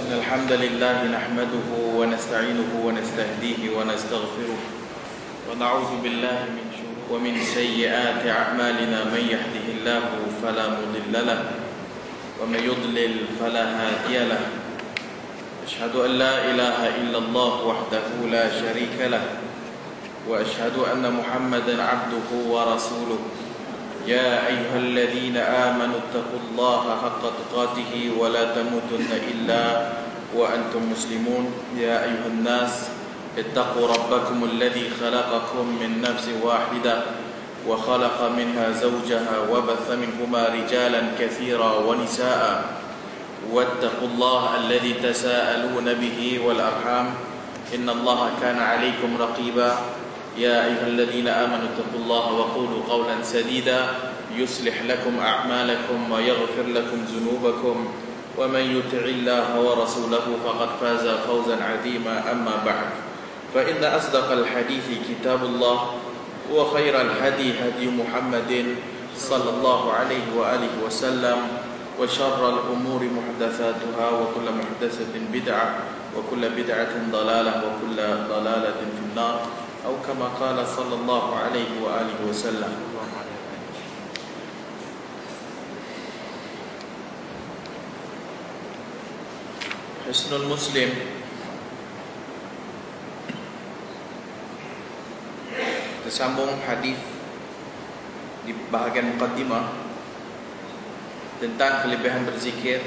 إن الحمد لله نحمده ونستعينه ونستهديه ونستغفره ونعوذ بالله من شرور ومن سيئات أعمالنا من يهده الله فلا مضل له ومن يضلل فلا هادي له أشهد أن لا إله إلا الله وحده لا شريك له وأشهد أن محمدا عبده ورسوله يا أيها الذين آمنوا اتقوا الله حق تقاته ولا تموتن إلا وأنتم مسلمون يا أيها الناس اتقوا ربكم الذي خلقكم من نفس واحدة وخلق منها زوجها وبث منهما رجالا كثيرا ونساء واتقوا الله الذي تساءلون به والأرحام إن الله كان عليكم رقيبا يا أيها الذين آمنوا اتقوا الله وقولوا قولا سديدا يصلح لكم أعمالكم ويغفر لكم ذنوبكم ومن يطع الله ورسوله فقد فاز فوزا عظيما أما بعد فإن أصدق الحديث كتاب الله وخير الهدي هدي محمد صلى الله عليه وآله وسلم وشر الأمور محدثاتها وكل محدثة بدعة وكل بدعة ضلالة وكل ضلالة في النار أو كما قال صلى الله عليه وآله وسلم. Hisnul Muslim tersambung hadis di bahagian muqaddimah tentang kelebihan berzikir.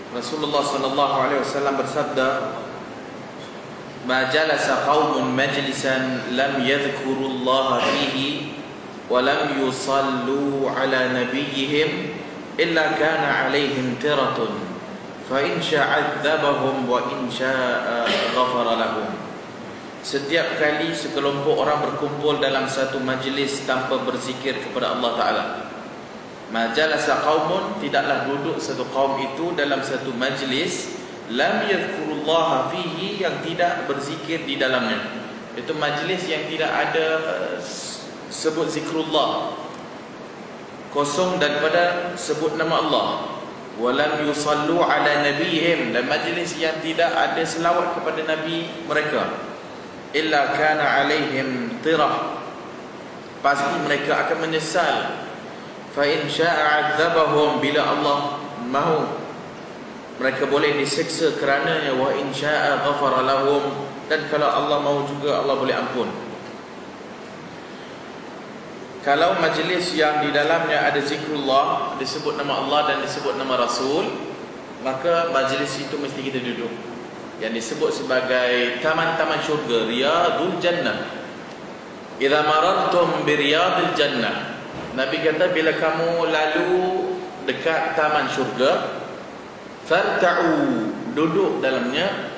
Rasulullah sallallahu alaihi wasallam bersabda, "Ma jalasa qaumun majlisan lam yadhkurullaha fihi wa lam yusallu ala nabiyyihim illa kana alaihim tiratun fa in syaa 'adzabahum wa in syaa ghafara lahum." Setiap kali sekelompok orang berkumpul dalam satu majlis tanpa berzikir kepada Allah Taala, majalasa qaumun, tidaklah duduk satu kaum itu dalam satu majlis, lam yadhkurullaha fihi, yang tidak berzikir di dalamnya. Itu majlis yang tidak ada sebut zikrullah, kosong daripada sebut nama Allah. Walam yusallu ala nabiyihim, dan majlis yang tidak ada selawat kepada nabi mereka. Illa kana alaihim tirah, pasti mereka akan menyesal. Fa in syaa 'adzabahum, bila Allah mahu mereka boleh diseksa kerananya. Wa in syaa ghafara lahum, dan kalau Allah mahu juga Allah boleh ampun. Kalau majlis yang di dalamnya ada zikrullah, disebut nama Allah dan disebut nama Rasul, maka majlis itu mesti kita duduk. Yang disebut sebagai taman-taman syurga, riyadul jannah. Idza marartum bi riyadil jannah, Nabi kata bila kamu lalu dekat taman syurga, farta'u, duduk dalamnya.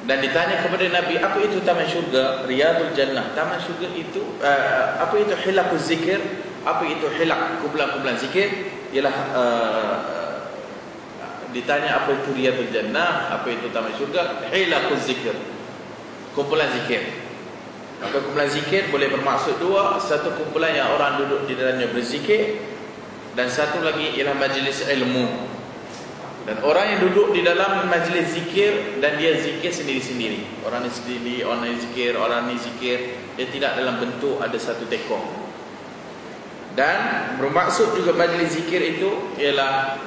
Dan ditanya kepada Nabi, apa itu taman syurga? Riyadul jannah. Taman syurga itu apa itu hilaquz zikir? Apa itu hilaq, kumpulan-kumpulan zikir? Ialah ditanya apa itu riyadul jannah, apa itu taman syurga? Hilaquz zikir, kumpulan zikir. Maka kumpulan zikir boleh bermaksud dua. Satu kumpulan yang orang duduk di dalamnya berzikir, dan satu lagi ialah majlis ilmu. Dan orang yang duduk di dalam majlis zikir dan dia zikir sendiri-sendiri, orang ni sendiri, orang ni zikir, orang ni zikir, dia tidak dalam bentuk ada satu tekong. Dan bermaksud juga majlis zikir itu ialah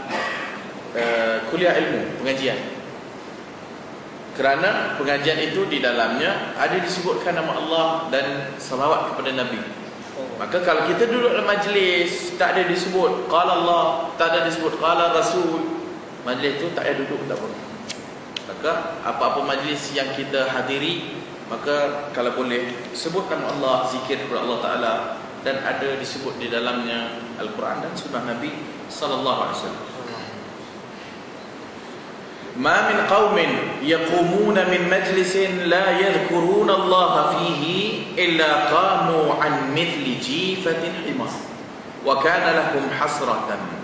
kuliah ilmu, pengajian. Kerana pengajian itu di dalamnya ada disebutkan nama Allah dan salawat kepada Nabi. Maka kalau kita duduk dalam majlis tak ada disebut qala Allah, tak ada disebut qala Rasul, majlis itu tak payah duduk, tak apa. Maka apa-apa majlis yang kita hadiri, maka kalau boleh sebut nama Allah, zikir kepada Allah Ta'ala, dan ada disebut di dalamnya Al-Quran dan Sunnah Nabi sallallahu alaihi wasallam. Ma min qaumin yaqumuna min majlisin la yadhkuruna Allah fihi illa qamu an mithli jifatin himar wa kana lahum hasratan.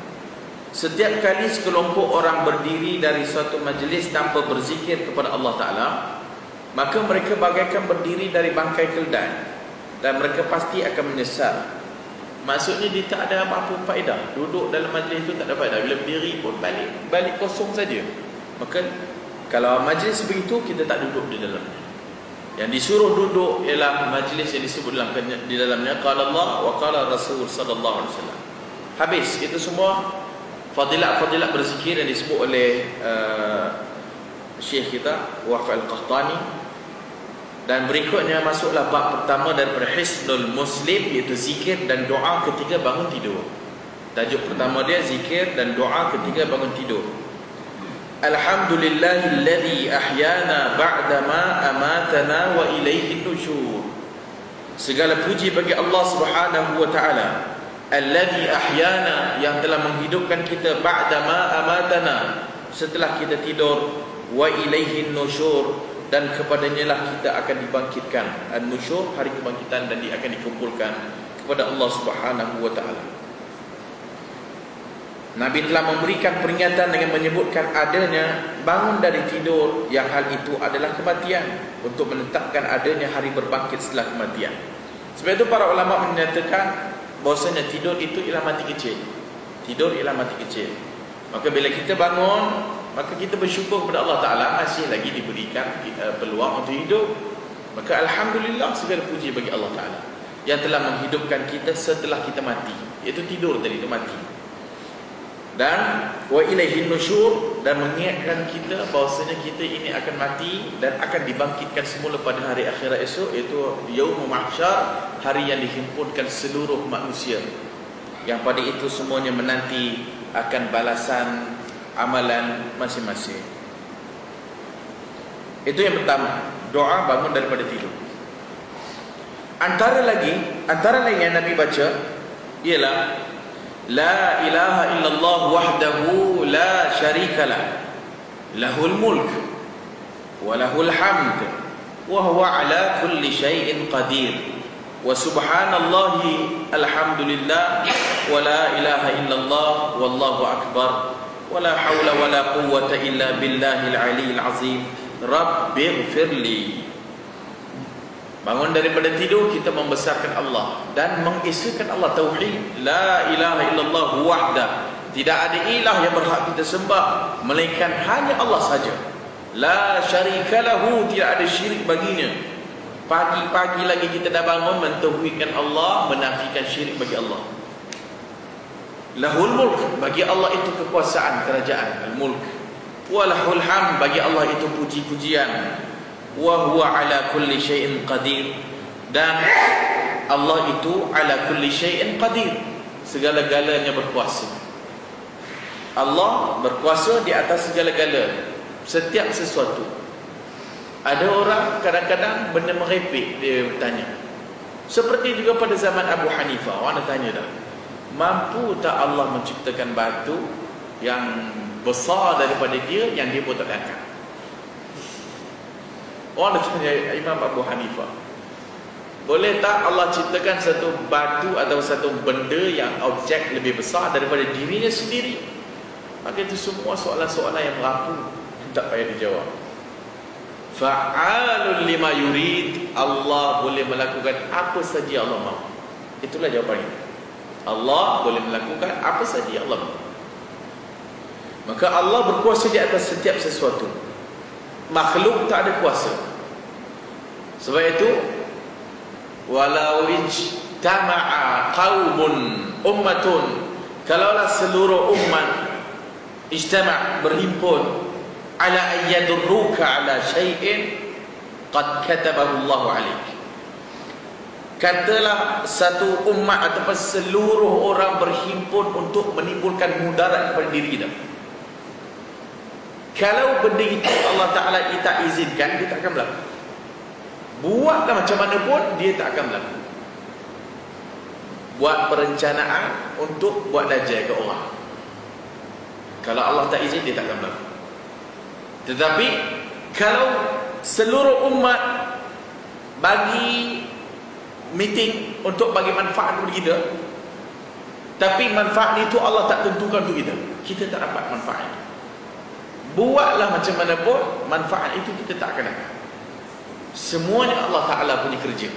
Setiap kali sekelompok orang berdiri dari suatu majlis tanpa berzikir kepada Allah Ta'ala, maka mereka bagaikan berdiri dari bangkai keldai, dan mereka pasti akan menyesal. maksudnya dia tak ada apa-apa faedah. Duduk dalam majlis itu tak ada faedah. Bila berdiri pun balik kosong saja. Maka kalau majlis begitu, kita tak duduk di dalamnya. Yang disuruh duduk ialah majlis yang disebut di dalamnya qala Allah wa qala Rasul sallallahu alaihi wasallam. Habis itu semua fadilat-fadilat berzikir yang disebut oleh Syekh kita Waqf Al-Qahtani. Dan berikutnya masuklah bab pertama daripada Hisnul Muslim, iaitu zikir dan doa ketika bangun tidur. Tajuk pertama dia zikir dan doa ketika bangun tidur. Alhamdulillahilladzi ahyana ba'dama amatana wa ilaihin nusyur. Segala puji bagi Allah Subhanahu wa taala, alladzi ahyana, yang telah menghidupkan kita, ba'dama amatana, setelah kita tidur, wa ilaihin nusyur, dan kepadanya lah kita akan dibangkitkan. An-nusyur, hari kebangkitan, dan dia akan dikumpulkan kepada Allah Subhanahu wa taala. Nabi telah memberikan peringatan dengan menyebutkan adanya bangun dari tidur, yang hal itu adalah kematian, untuk menetapkan adanya hari berbangkit setelah kematian. Sebab itu para ulama menyatakan bahawasanya tidur itu ialah mati kecil. Tidur ialah mati kecil. Maka bila kita bangun, maka kita bersyukur kepada Allah Ta'ala masih lagi diberikan peluang untuk hidup. Maka Alhamdulillah, segala puji bagi Allah Ta'ala yang telah menghidupkan kita setelah kita mati. Iaitu tidur tadi, itu mati. Dan wa ilaihin nusyur, dan mengingatkan kita bahawasanya kita ini akan mati dan akan dibangkitkan semula pada hari akhirat esok, iaitu yaumul mahsyar, hari yang dihimpunkan seluruh manusia, yang pada itu semuanya menanti akan balasan amalan masing-masing. Itu yang pertama, doa bangun daripada tidur. Antara lain yang Nabi baca ialah la ilaha illallah wahdahu la syarikalah, lahul mulk wa lahul hamd wa huwa ala kulli syai'in qadir, wa subhanallahi alhamdulillah wa la ilaha illallah wallahu akbar wa la hawla wa la quwwata illa billahil aliyyil azim rabbighfirli. Bangun daripada tidur, kita membesarkan Allah dan mengesahkan Allah, tauhid, la ilaha illallah wahdah, tidak ada ilah yang berhak kita sembah melainkan hanya Allah saja. La syarika lahu, tidak ada syirik baginya. Pagi-pagi lagi kita dah bangun mentauhidkan Allah, menafikan syirik bagi Allah. Lahul mulk, bagi Allah itu kekuasaan, kerajaan, al-mulk. Wa lahul hamd, bagi Allah itu puji-pujian. Wa huwa ala kulli syai'in qadir, dan Allah itu ala kulli syai'in qadir, segala-galanya berkuasa. Allah berkuasa di atas segala-gala, setiap sesuatu. Ada orang kadang-kadang benda merepek, dia bertanya. Seperti juga pada zaman Abu Hanifah, orang nak tanya dah, mampu tak Allah menciptakan batu yang besar daripada dia, yang dia pun tak angkat? Orang nak tanya Imam Abu Hanifah, boleh tak Allah ciptakan satu batu atau satu benda yang objek lebih besar daripada dirinya sendiri? Maka itu semua soalan-soalan yang merapu, tak payah dijawab. Fa'alun lima yurid, Allah boleh melakukan apa saja Allah mahu. Itulah jawapannya. Allah boleh melakukan apa saja Allah mahu. Maka Allah berkuasa di atas setiap sesuatu. Makhluk tak ada kuasa. Sebab itu, walau ijtama'a qaumun ummatun, kalaulah seluruh umat ijtama' berhimpun, ala ayyadurruka ala syai'in qad katabahu Allah alaik. Katalah satu umat ataupun seluruh orang berhimpun untuk menimbulkan mudarat kepada diri kita, kalau benda itu Allah Ta'ala tak izinkan, dia tak akan berlaku. Buatlah macam mana pun, dia tak akan berlaku. Buat perencanaan untuk buat dajjal ke orang, kalau Allah tak izin, dia tak akan berlaku. Tetapi kalau seluruh umat bagi meeting untuk bagi manfaat kepada kita, tapi manfaat itu Allah tak tentukan untuk kita, kita tak dapat manfaat itu. Buatlah macam mana pun, manfaat itu kita tak akan dapat. Semuanya Allah Ta'ala punya kerja.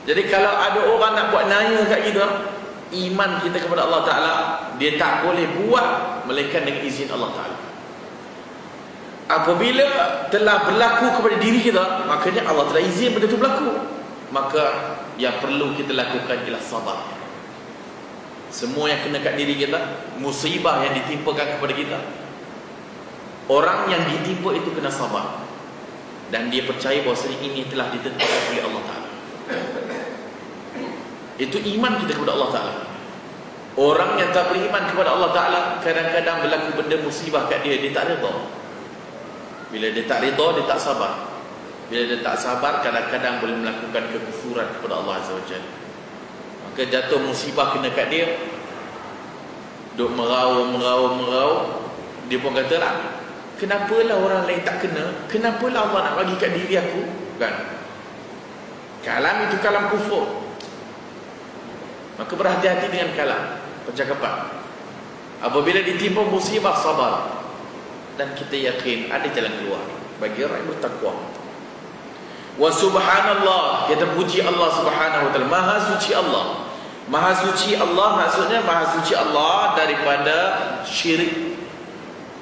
Jadi kalau ada orang nak buat naya kat kita, iman kita kepada Allah Ta'ala, dia tak boleh buat melainkan dengan izin Allah Ta'ala. Apabila telah berlaku kepada diri kita, makanya Allah telah izin benda itu berlaku, maka yang perlu kita lakukan ialah sabar. Semua yang kena kat diri kita, musibah yang ditimpakan kepada kita, orang yang ditimpa itu kena sabar, dan dia percaya bahawa ini telah ditentukan oleh Allah Ta'ala. Itu iman kita kepada Allah Ta'ala. Orang yang tak beriman kepada Allah Ta'ala, kadang-kadang berlaku benda musibah kat dia, dia tak reda. Bila dia tak reda, dia tak sabar. Bila dia tak sabar, kadang-kadang boleh melakukan kekufuran kepada Allah Azza wa Jalla. Maka jatuh musibah kena kat dia, duk merau, dia pun kata lah, kenapalah orang lain tak kena, kenapalah Allah nak bagi kat diri aku, kan? Kalam itu kalam kufur. Maka berhati-hati dengan kalam, percakapan. Apabila ditimpa musibah, sabar, dan kita yakin ada jalan keluar bagi orang yang bertakwa. Wa subhanallah, kita puji Allah Subhanahu wa taala. Maha suci Allah. Maha suci Allah maksudnya maha suci Allah daripada syirik,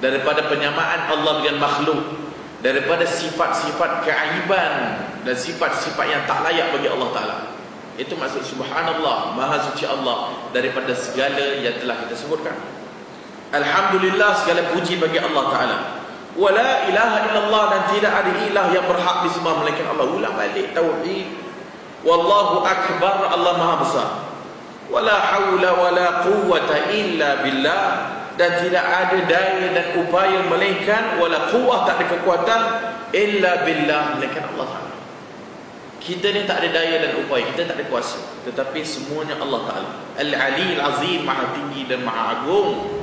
daripada penyamaan Allah dengan makhluk, daripada sifat-sifat keaiban dan sifat-sifat yang tak layak bagi Allah Ta'ala. Itu maksud subhanallah, maha suci Allah daripada segala yang telah kita sebutkan. Alhamdulillah, segala puji bagi Allah Ta'ala. Wala ilaha illallah, dan tidak ada ilah yang berhak disembah melainkan Allah. Ulang balik tauhid. Wallahu akbar, Allah maha besar. Wala hawla wala quwwata illa billah, dan tidak ada daya dan upaya melainkan, wala quwwah, tak ada kekuatan, illa billah, melainkan Allah Ta'ala. Kita ni tak ada daya dan upaya, kita tak ada kuasa, tetapi semuanya Allah Ta'ala. Al-Ali al-Azim, maha tinggi dan maha agung.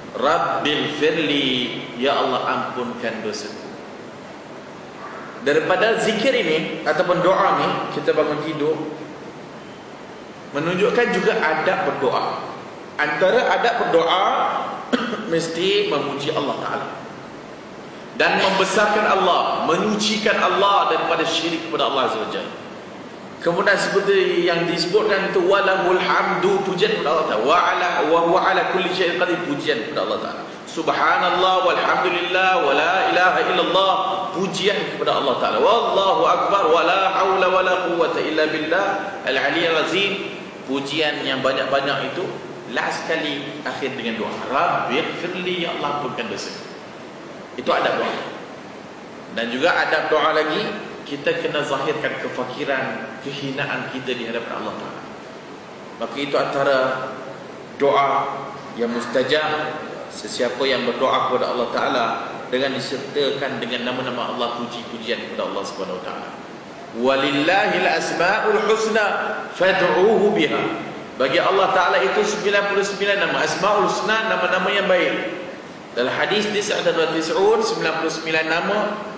Rabbil firli, ya Allah ampunkan dosaku. Daripada zikir ini ataupun doa ni, kita bangun tidur, menunjukkan juga adab berdoa. Antara adab berdoa mesti memuji Allah Ta'ala dan membesarkan Allah, menyucikan Allah daripada syirik kepada Allah Azza wa Jalla. Kemudian seperti yang disebutkan itu, walahul hamdu, pujian kepada Allah Ta'ala, wa huwa ala kulli syai'in qadir, pujian kepada Allah Ta'ala. Subhanallah walhamdulillah wa la ilaha illallah, pujian kepada Allah Ta'ala. Wallahu akbar wa la hawla wa la quwwata illa billah al-aliyyil azim. Pujian yang banyak-banyak itu last kali akhir dengan doa, Rabbighfirli, ya Allah ampunkan dosa. Itu adab doa. Dan juga adab doa lagi, kita kena zahirkan kefakiran, kehinaan kita di hadapan Allah Ta'ala. Maka itu antara doa yang mustajab. Sesiapa yang berdoa kepada Allah Ta'ala dengan disertakan dengan nama-nama Allah, puji-pujian kepada Allah Subhanahu Wa Ta'ala. Walillahil asma'ul husna fad'uuhu biha. Bagi Allah Ta'ala itu 99 nama, asma'ul husna, nama-nama yang baik. Dalam hadis 99 nama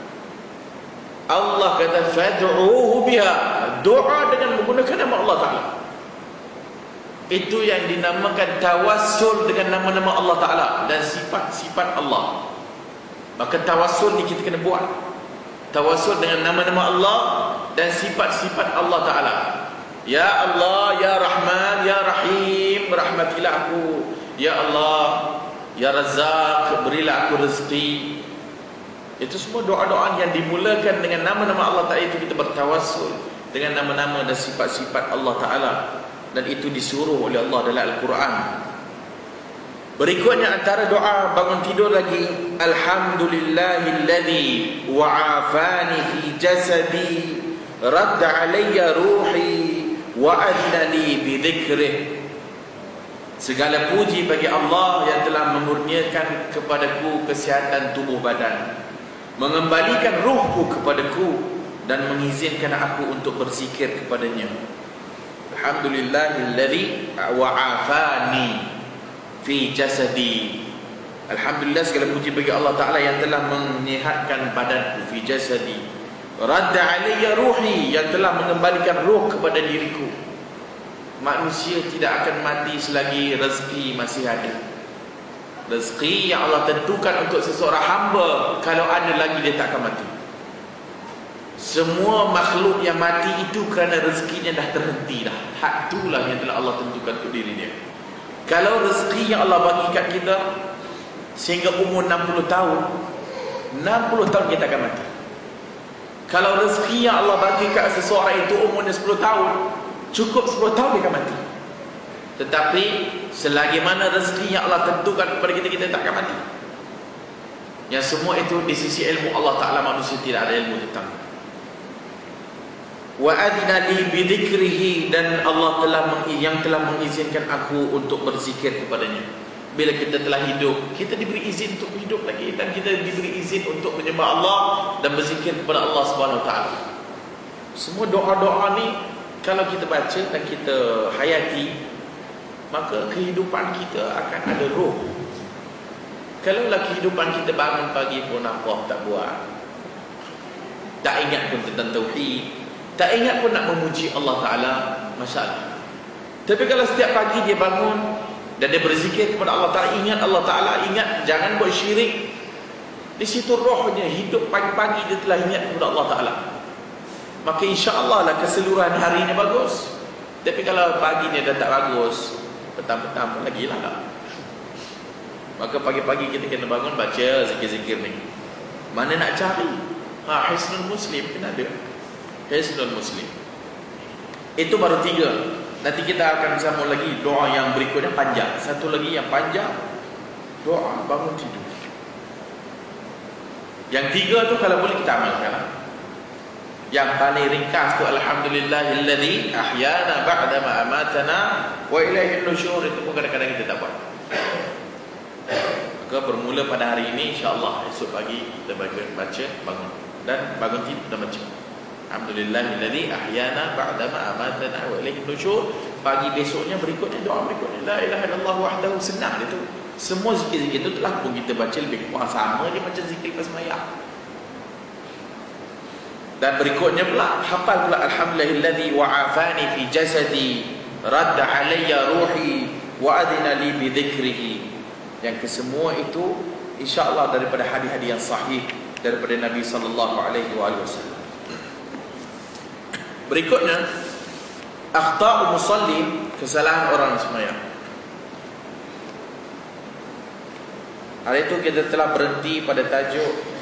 Allah kata fad'uuhu biha, doa dengan menggunakan nama Allah Ta'ala. Itu yang dinamakan tawassul dengan nama-nama Allah Ta'ala dan sifat-sifat Allah. Maka tawassul ni kita kena buat. Tawassul dengan nama-nama Allah dan sifat-sifat Allah Ta'ala. Ya Allah, Ya Rahman, Ya Rahim, rahmatilah aku. Ya Allah, Ya Razzaq, berilah aku rezeki. Itu semua doa-doa yang dimulakan dengan nama-nama Allah Ta'ala. Itu kita bertawassul dengan nama-nama dan sifat-sifat Allah Ta'ala, dan itu disuruh oleh Allah dalam Al-Quran. Berikutnya antara doa bangun tidur lagi, alhamdulillahilladzi wa'afani fi jasadi radda alayya ruhi wa adnani bi dzikrih. Segala puji bagi Allah yang telah memurniakan kepadaku kesihatan tubuh badan, mengembalikan ruhku kepadaku, dan mengizinkan aku untuk berzikir kepadanya. Alhamdulillahilladzi wa'afani fi jasadi. Alhamdulillah, segala puji bagi Allah Ta'ala yang telah menyihatkan badanku, fi jasadi. Radda alayya ruhi, yang telah mengembalikan ruh kepada diriku. Manusia tidak akan mati selagi rezeki masih ada. Rezeki yang Allah tentukan untuk seseorang hamba, kalau ada lagi dia tak akan mati. Semua makhluk yang mati itu kerana rezekinya dah terhenti dah. hak itulah yang telah Allah tentukan untuk diri dia. Kalau rezeki yang Allah bagi kat kita sehingga umur 60 tahun, 60 tahun kita akan mati. Kalau rezeki yang Allah bagi kat seseorang itu umurnya 10 tahun, cukup 10 tahun dia akan mati. Tetapi selagi mana rezeki yang Allah tentukan kepada kita, kita tak akan mati. Yang semua itu di sisi ilmu Allah Ta'ala, manusia tidak ada ilmu tentang. Wa adina li bidzikrihi, dan Allah telah mengizinkan aku untuk berzikir kepadanya. Bila kita telah hidup, kita diberi izin untuk hidup lagi, dan kita diberi izin untuk menyembah Allah dan berzikir kepada Allah Subhanahu Wa Ta'ala. Semua doa-doa ni kalau kita baca dan kita hayati, maka kehidupan kita akan ada roh. Kalaulah kehidupan kita bangun pagi pun apa tak buat, tak ingat pun tentang tauhid, tak ingat pun nak memuji Allah Ta'ala, masalah. Tapi kalau setiap pagi dia bangun dan dia berzikir kepada Allah Ta'ala, ingat Allah Ta'ala, ingat jangan buat syirik, di situ rohnya hidup pagi-pagi dia telah ingat kepada Allah Ta'ala, maka insya-Allah lah keseluruhan harinya bagus. Tapi kalau pagi ni dah tak bagus, petang-petang pun lagi lah. Maka pagi-pagi kita kena bangun baca zikir-zikir ni. Mana nak cari? Hisnul Muslim kena ada. Hisnul Muslim. Itu baru 3. Nanti kita akan sambung lagi doa yang berikutnya panjang. Satu lagi yang panjang, doa bangun tidur. Yang 3 tu kalau boleh kita amalkan. Yang paling ringkas tu alhamdulillahilladzi ahyana ba'da ma amatana wa ilaihin nusyur, itu pun kadang-kadang kita tak buat. Maka bermula pada hari ini, insya-Allah esok pagi kita baca bangun, dan bangun tidur dan baca alhamdulillahilladzi ahyana ba'da ma amatana wa ilaihin nusyur. Pagi besoknya berikutnya doa berikutnya la ilaha illallah wahdahu, senang itu. Semua zikir-zikir itu telah pun kita baca lebih kurang sama dia macam zikir pas sembahyang. Dan berikutnya pula hafal pula alhamdulillahilladzi wa'afani fi jasadi radda alayya ruhi wa adina li bi dzikrihi. Yang kesemua itu insya-Allah daripada hadis-hadis yang sahih daripada Nabi sallallahu alaihi wasallam. Berikutnya akhta'u musalli, kesalahan orang sembahyang. Hari itu kita telah berhenti pada tajuk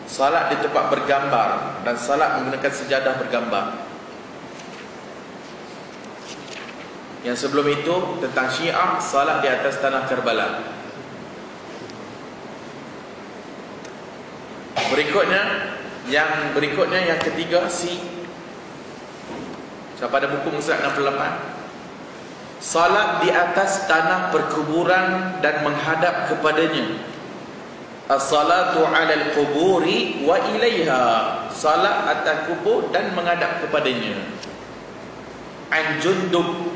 salat di tempat bergambar dan salat menggunakan sejadah bergambar. Yang sebelum itu tentang Syiah, salat di atas tanah Karbala. Yang berikutnya yang ketiga pada buku Musnad 68, salat di atas tanah perkuburan dan menghadap kepadanya. As-salatu 'alal quburi wa ilaiha, salat atas kubur dan menghadap kepadanya. An Jundub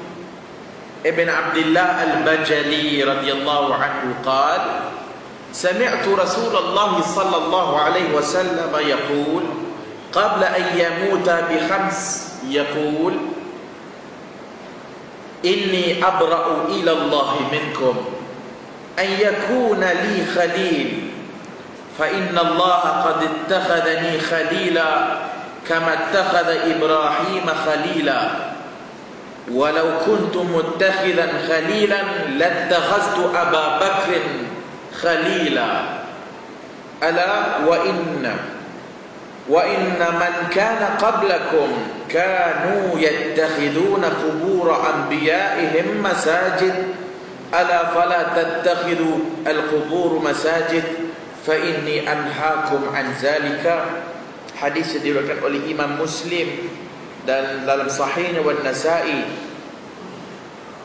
ibn Abdullah al-Bajali radhiyallahu anhu qala sami'tu Rasulullah sallallahu alaihi wasallam yaqul qabla an yamuta bi khams, yaqul inni abra'u ila Allah minkum an yakuna li khalil fa inna Allah qad ittakhadhani khalila kama ittakhadha Ibrahim khalila walau kuntu muttakhidan khalilan lattakhaztu Aba Bakrin khalila ala wa inna man kana qablakum kanu yattakhiduna qubur anbiya'ihim masajid ala fala tattakhidhu al-qubur masajid fa inni anhaakum an zalika. Hadis diriwayatkan oleh Imam Muslim dan dalam sahihnya wa Nasa'i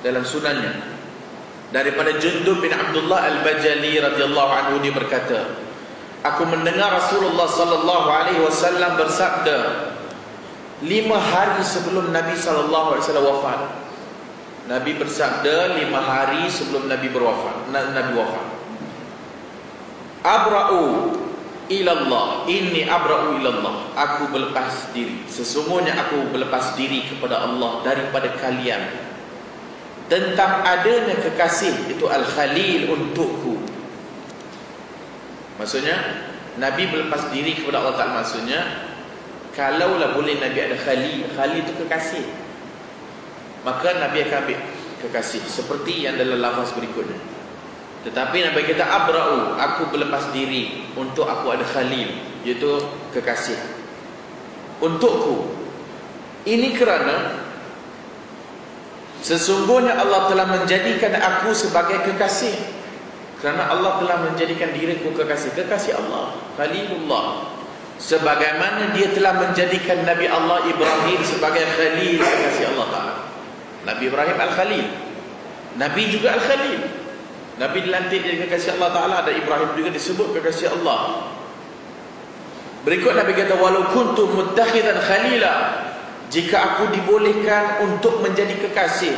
dalam sunannya daripada Jundub bin Abdullah al-Bajali radhiyallahu anhu, dia berkata, aku mendengar Rasulullah sallallahu alaihi wasallam bersabda 5 hari sebelum Nabi sallallahu alaihi wasallam wafat. Nabi bersabda 5 hari sebelum Nabi wafat. Abra'u ilallah, inni abra'u ilallah, aku berlepas diri, sesungguhnya aku berlepas diri kepada Allah daripada kalian tentang adanya kekasih itu al-khalil untukku. Maksudnya Nabi berlepas diri kepada Allah Ta'ala, maksudnya kalaulah boleh Nabi ada khalil, khalil itu kekasih, maka Nabi akan ambil kekasih seperti yang dalam lafaz berikutnya. Tetapi Nabi kata abra'u, aku berlepas diri untuk aku ada khalil, iaitu kekasih untukku. Ini kerana sesungguhnya Allah telah menjadikan aku sebagai kekasih. Kerana Allah telah menjadikan diriku kekasih, kekasih Allah, Khalilullah. Sebagaimana dia telah menjadikan Nabi Allah Ibrahim sebagai Khalil, kekasih Allah Ta'ala. Nabi Ibrahim Al-Khalil, Nabi juga Al-Khalil. Nabi dilantik jadi kekasih Allah Ta'ala, dan Ibrahim juga disebut kekasih Allah. Berikut Nabi kata, walau kuntu muttakhidan khalila, jika aku dibolehkan untuk menjadi kekasih.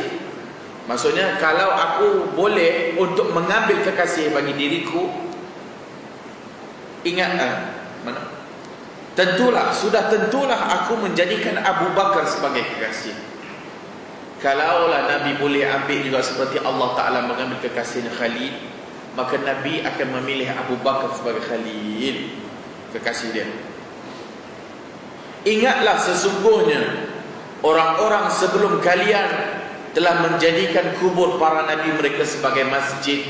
Maksudnya kalau aku boleh untuk mengambil kekasih bagi diriku, ingat mana? Sudah tentulah aku menjadikan Abu Bakar sebagai kekasih. Kalaulah Nabi boleh ambil juga seperti Allah Ta'ala mengambil kekasihnya Khalil, maka Nabi akan memilih Abu Bakar sebagai Khalil, kekasih dia. Ingatlah sesungguhnya orang-orang sebelum kalian telah menjadikan kubur para Nabi mereka sebagai masjid.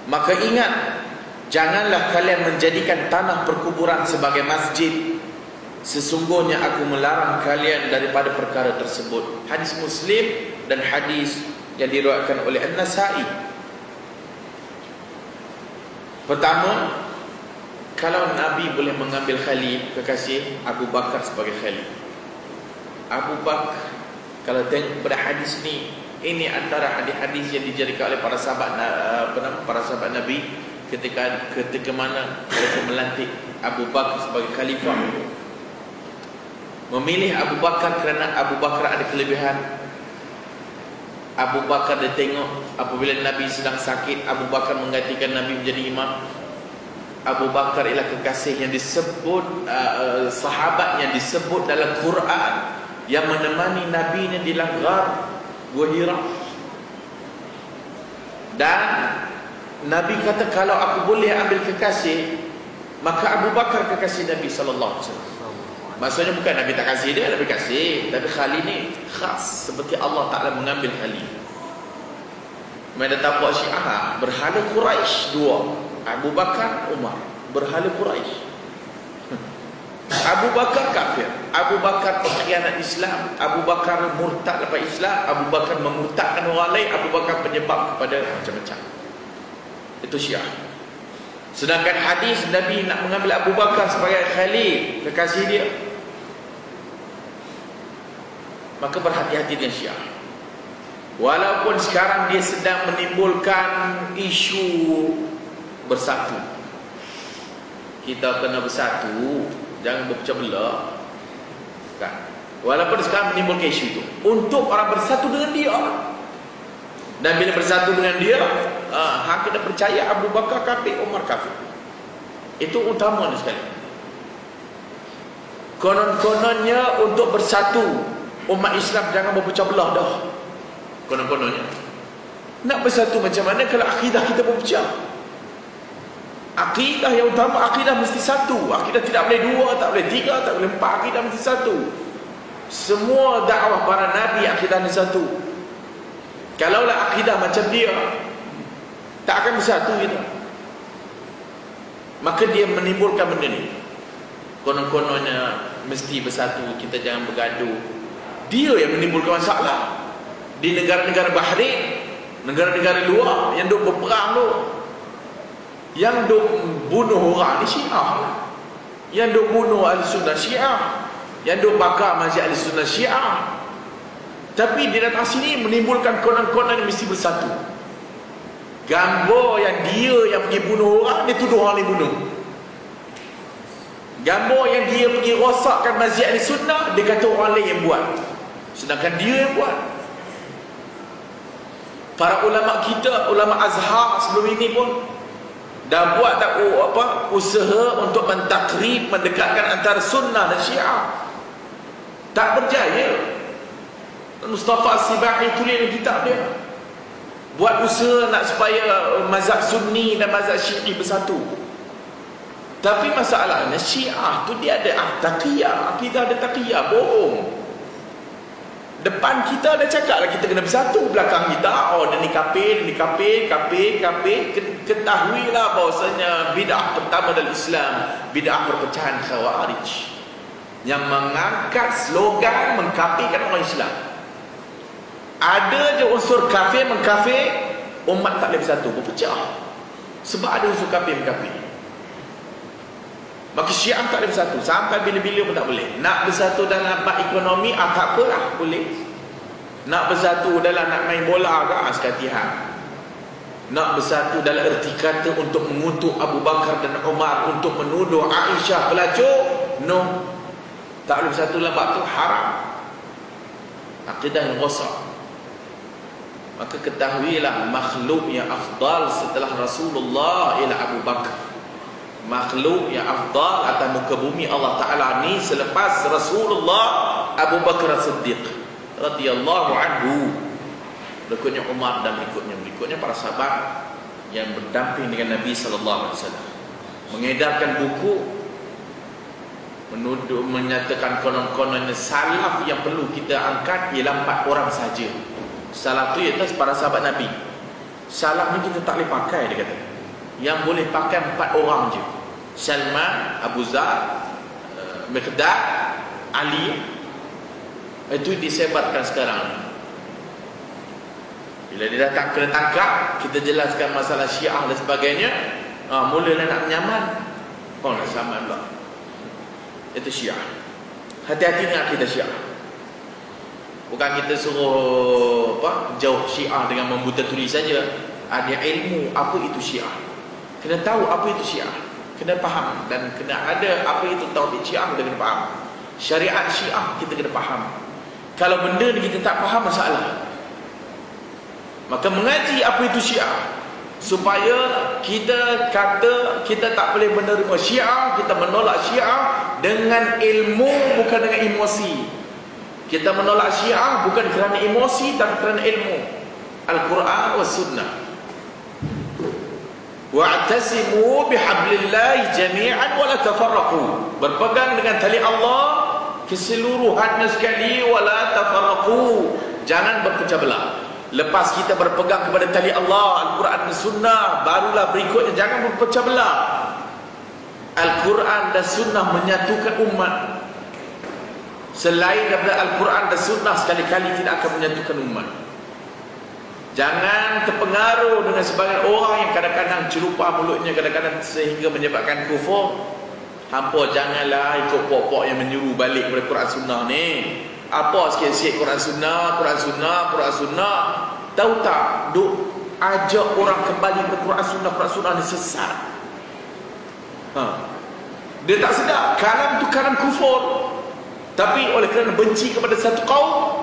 Maka ingat, janganlah kalian menjadikan tanah perkuburan sebagai masjid. Sesungguhnya aku melarang kalian daripada perkara tersebut. Hadis Muslim dan hadis yang diriwayatkan oleh An-Nasa'i. Pertama, kalau Nabi boleh mengambil Khalil, kekasih, Abu Bakar sebagai Khalil. Abu Bakar, kalau tengok pada hadis ni, ini antara hadis-hadis yang dijadikan oleh para sahabat Nabi ketika mana mereka melantik Abu Bakar sebagai khalifah. Memilih Abu Bakar kerana Abu Bakar ada kelebihan. Abu Bakar dia tengok apabila Nabi sedang sakit, Abu Bakar menggantikan Nabi menjadi imam. Abu Bakar ialah kekasih yang disebut, sahabat yang disebut dalam Quran yang menemani Nabi ni di Ghar Gua Hira. Dan Nabi kata kalau aku boleh ambil kekasih, maka Abu Bakar kekasih Nabi sallallahu alaihi wasallam. Maksudnya bukan Nabi tak kasih dia, Nabi kasih, tapi Khalil ni khas seperti Allah Ta'ala mengambil Khalil. Mereka tapak Syiah, berhala Quraisy dua, Abu Bakar, Umar, berhala Quraisy. Abu Bakar kafir, Abu Bakar pengkhianat Islam, Abu Bakar murtad lepas Islam, Abu Bakar memurtadkan orang lain, Abu Bakar penyebab kepada macam-macam. Itu Syiah. Sedangkan hadis Nabi nak mengambil Abu Bakar sebagai Khalil, kekasih dia, maka berhati-hati dengan Syiah. Walaupun sekarang dia sedang menimbulkan isu bersatu, kita kena bersatu, jangan berpecah belah kan? Walaupun sekarang menimbulkan isu itu untuk orang bersatu dengan dia, dan bila bersatu dengan dia, kita percaya Abu Bakar kafir, Umar kafir. Itu utama sekali. Konon-kononnya untuk bersatu umat Islam, jangan berpecah belah dah. Konon-kononnya nak bersatu macam mana kalau akidah kita berpecah? Akidah yang utama, akidah mesti satu. Akidah tidak boleh dua, tak boleh tiga, tak boleh empat. Akidah mesti satu. Semua dakwah para Nabi akidahnya satu. Kalaulah akidah macam dia, tak akan bersatu kita. Maka dia menimbulkan benda ni. Konon-kononnya mesti bersatu, kita jangan bergaduh. Dia yang menimbulkan masalah. Di negara-negara Bahrain, negara-negara luar yang duk berperang tu, yang duk bunuh orang ni Syiah, yang duk bunuh Ahli Sunnah Syiah, yang duk bakar masjid Ahli Sunnah Syiah. Tapi dia datang sini menimbulkan konon-konon yang mesti bersatu. Gambar yang dia yang pergi bunuh orang, dia tuduh orang ni bunuh. Gambar yang dia pergi rosakkan masjid Ahli Sunnah, dia kata orang lain yang buat, sedangkan dia yang buat. Para ulama kita, ulama Azhar sebelum ini pun dah buat usaha untuk mentakrib, mendekatkan antara Sunnah dan Syiah. Tak berjaya. Mustafa As-Sibahi tulis kitab dia, buat usaha nak supaya mazhab Sunni dan mazhab Syi'i bersatu. Tapi masalahnya Syiah tu dia ada taqiyah, akidah ada taqiyah, bohong. Depan kita dah cakap lah kita kena bersatu, belakang kita dia ni kafir, ni kafir. Ketahuilah bahawasanya bid'ah pertama dalam Islam, bid'ah perpecahan Khawarij yang mengangkat slogan mengkafirkan orang Islam. Ada je unsur kafir mengkafir, umat tak boleh bersatu, berpecah. Sebab ada unsur kafir mengkafir. Maka Syiah tak boleh bersatu, sampai bila-bila pun tak boleh. Nak bersatu dalam bab ekonomi, tak apalah, boleh. Nak bersatu dalam nak main bola ke, sekatihan. Nak bersatu dalam erti kata untuk mengutuk Abu Bakar dan Umar, untuk menuduh Aisyah pelacur, no. Tak boleh bersatu dalam bab tu, haram. Akidah yang rosak. Maka ketahuilah makhluk yang afdal setelah Rasulullah ialah Abu Bakar. Makhluk yang afdal atas muka bumi Allah Ta'ala ni selepas Rasulullah, Abu Bakar As-Siddiq radhiyallahu anhu, berikutnya Umar, dan berikutnya para sahabat yang berdamping dengan Nabi sallallahu alaihi wasallam, mengedarkan buku menuduh, menyatakan konon-kononnya salaf yang perlu kita angkat ialah 4 orang saja. Salaf tu ialah para sahabat Nabi. Salaf ni kita tak boleh pakai, dia kata. Yang boleh pakai 4 orang je. Salman, Abu Zar, Miqdad, Ali. Itu disebarkan sekarang. Bila dia datang kena tangkap, kita jelaskan masalah Syiah dan sebagainya, mulalah nak menyaman. Nak saman pula. Itu Syiah. Hati-hati dengan akidah Syiah. Bukan kita suruh jauh Syiah dengan membuta tulis saja. Ada ilmu apa itu Syiah. Kena tahu apa itu Syiah, kena faham, dan kena ada apa itu tauhid Syiah, kita kena faham. Syariat Syiah kita kena faham. Kalau benda ni kita tak faham, masalah. Maka mengaji apa itu Syiah, supaya kita kata kita tak boleh menerima Syiah, kita menolak Syiah dengan ilmu, bukan dengan emosi. Kita menolak Syiah bukan kerana emosi, tapi kerana ilmu Al-Quran was Sunnah. Wa'tasimu bihablillahi jami'an wa la tafarraqu. Berpegang dengan tali Allah keseluruhannya sekali, wa la tafarraqu. Jangan berpecah belah. Lepas kita berpegang kepada tali Allah, Al-Quran dan Sunnah, barulah berikutnya jangan berpecah belah. Al-Quran dan Sunnah menyatukan umat. Selain daripada Al-Quran dan Sunnah, sekali-kali tidak akan menyatukan umat. Jangan terpengaruh dengan sebagian orang yang kadang-kadang celupa mulutnya, kadang-kadang sehingga menyebabkan kufur. Hampa janganlah ikut pokok yang menyuruh balik kepada Quran Sunnah ni. Apa sikit-sikit Quran Sunnah. Tahu tak, duk ajak orang kembali kepada Quran Sunnah ni sesat. Dia tak sedar kalam tu kalam kufur, tapi oleh kerana benci kepada satu kaum,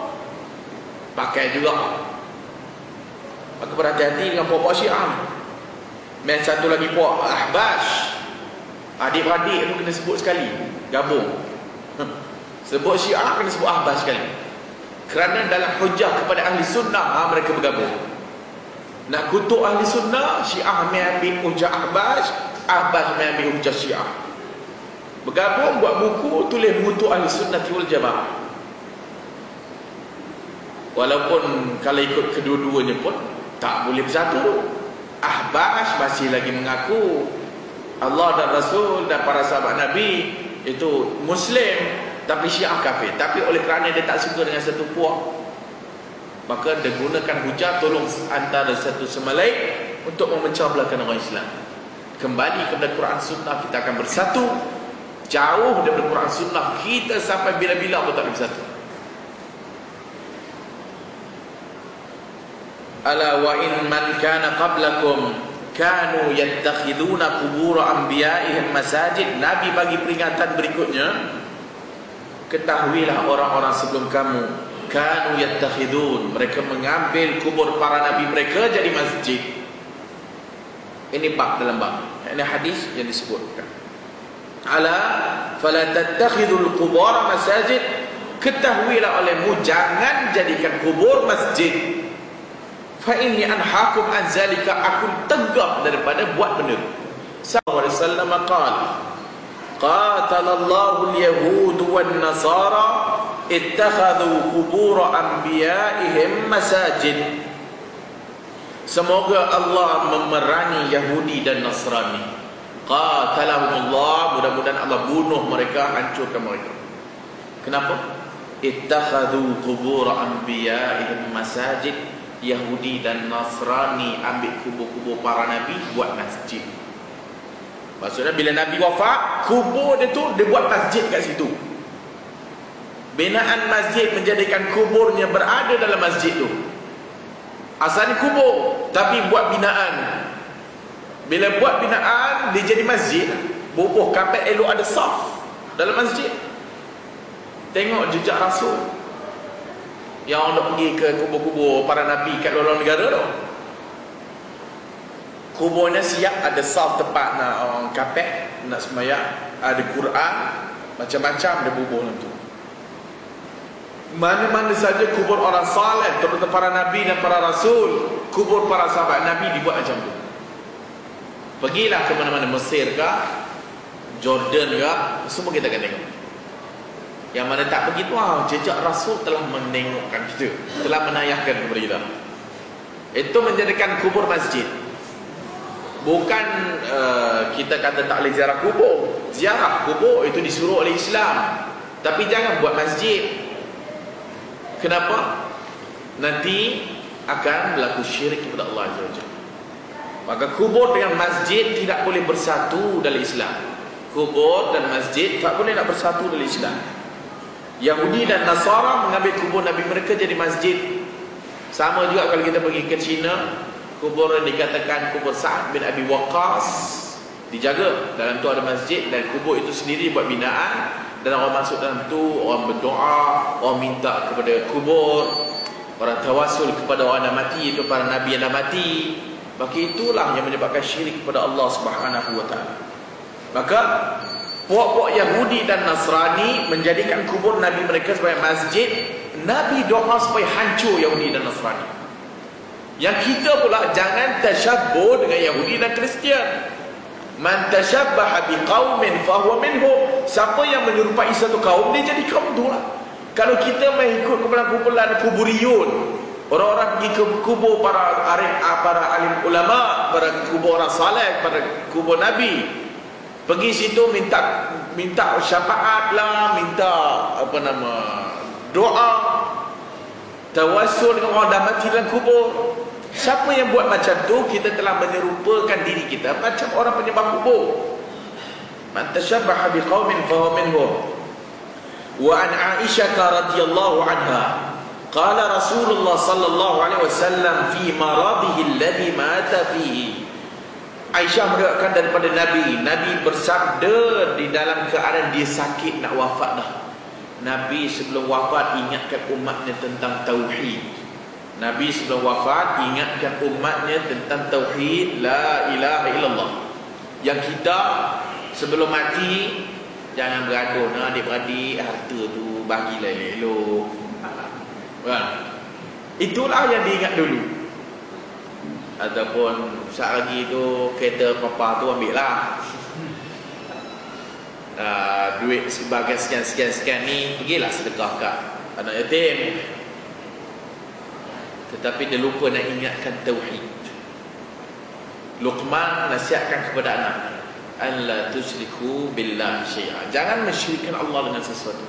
pakai juga. Maka berhati-hati dengan puak-puak Syiah. Dan satu lagi puak Ahbash, adik-beradik tu kena sebut sekali, gabung. Sebut Syiah kena sebut Ahbash sekali. Kerana dalam hujah kepada ahli sunnah, mereka bergabung. Nak kutuk ahli sunnah, Syiah ambil hujah Ahbash, Ahbash ambil hujah Syiah. Bergabung, buat buku, tulis mengutuk ahli sunnah wal jamaah. Walaupun kalau ikut kedua-duanya pun tak boleh bersatu. Ahbash masih lagi mengaku Allah dan Rasul dan para sahabat Nabi itu Muslim, tapi Syiah kafir. Tapi oleh kerana dia tak suka dengan satu puak, maka dia gunakan hujah tolong antara satu sama lain untuk memecah belahkan orang Islam. Kembali kepada Quran Sunnah, kita akan bersatu. Jauh daripada Quran Sunnah, kita sampai bila-bila pun tak boleh bersatu. Ala wa in man kana qablakum kanu yattakhiduna qubur anbiya'ihim masajid. Nabi bagi peringatan berikutnya, ketahuilah orang-orang sebelum kamu, kanu yattakhidun, mereka mengambil kubur para nabi mereka jadi masjid. Ini bab dalam bab, ini hadis yang disebutkan. Ala fala tattakhidul qubur masajid, ketahuilah olehmu jangan jadikan kubur masjid. Fa inni anhaakum an zalika, aku tegak daripada buat benda. Sallallahu alaihi wasallam qala, qatalallahu al-yahud wan nasara ittakhadhu qubur anbiya'ihim masajid. Semoga Allah memerangi Yahudi dan Nasrani. Qatalahumullah, mudah-mudahan Allah bunuh mereka, hancurkan mereka. Kenapa? Ittakhadhu qubur anbiya'ihim masajid. Yahudi dan Nasrani ambil kubur-kubur para nabi buat masjid. Maksudnya bila Nabi wafat, kubur dia tu dia buat masjid kat situ. Binaan masjid menjadikan kuburnya berada dalam masjid tu. Asalnya kubur, tapi buat binaan. Bila buat binaan, dia jadi masjid. Bubuh kapet elok ada saf dalam masjid. Tengok jejak Rasul yang nak pergi ke kubur-kubur para nabi kat luar negara tu. Kuburnya siap, ada saf tempat nak kapet, nak sembahyang, ada Quran, macam-macam dia bubuh dalam tu. Mana-mana saja kubur orang saleh, terutama para nabi dan para rasul, kubur para sahabat nabi dibuat macam tu. Pergilah ke mana-mana, Mesir ke, Jordan ke, semua kita akan tengok. Yang mana tak begitu, jejak rasul telah menengokkan kita, telah menayahkan kepada kita. Itu menjadikan kubur masjid. Bukan kita kata tak boleh ziarah kubur. Ziarah kubur itu disuruh oleh Islam, tapi jangan buat masjid. Kenapa? Nanti akan berlaku syirik kepada Allah Azza wa Jalla. Maka kubur dengan masjid tidak boleh bersatu dalam Islam. Kubur dan masjid tak boleh nak bersatu dalam Islam. Yahudi dan Nasara mengambil kubur Nabi mereka jadi masjid. Sama juga kalau kita pergi ke China, kubur yang dikatakan kubur Sa'ad bin Abi Waqqas dijaga. Dalam tu ada masjid dan kubur itu sendiri buat binaan. Dan orang masuk dalam tu, orang berdoa, orang minta kepada kubur, orang tawasul kepada orang yang mati, itu para nabi yang dah mati. Maka itulah yang menyebabkan syirik kepada Allah Subhanahu wa taala. Maka puak-puak Yahudi dan Nasrani menjadikan kubur nabi mereka sebagai masjid. Nabi doa supaya hancur Yahudi dan Nasrani. Yang kita pula jangan tasyabbuh dengan Yahudi dan Kristian. Man tashabbaha biqaumin fahuwa minhum. Siapa yang menyerupai satu kaum, dia jadi kaum tu lah. Kalau kita mengikut kumpulan kuburiyun, orang-orang pergi ke kubur para alim ulama, para kubur orang saleh, para kubur nabi, pergi situ minta syafaat lah, minta doa, tawassul dengan orang dah mati dalam kubur. Siapa yang buat macam tu, kita telah menyerupakan diri kita macam orang penyembah kubur. Man tashabbaha biqaumin fahuwa minhum. Wa an Aisyah radhiyallahu anha qala Rasulullah sallallahu alaihi wasallam fi maradihi alladhi mata fihi. Aisyah meriwayatkan daripada Nabi bersabda di dalam keadaan dia sakit nak wafat dah. Nabi sebelum wafat ingatkan umatnya tentang tauhid. Nabi sebelum wafat ingatkan umatnya tentang tauhid la ilaha illallah. Yang kita sebelum mati jangan beraduh, adik-beradik harta tu bagilah elok. Itulah yang diingat dulu. Ataupun saat lagi tu kereta papa tu ambil lah. Duit sebagai sekian-sekian ni pergilah sedekah kat anak yatim. Tetapi dia lupa nak ingatkan tauhid. Luqman nasihatkan kepada anak, alla tusyriku billahi syai'a. Jangan mensyirikkan Allah dengan sesuatu.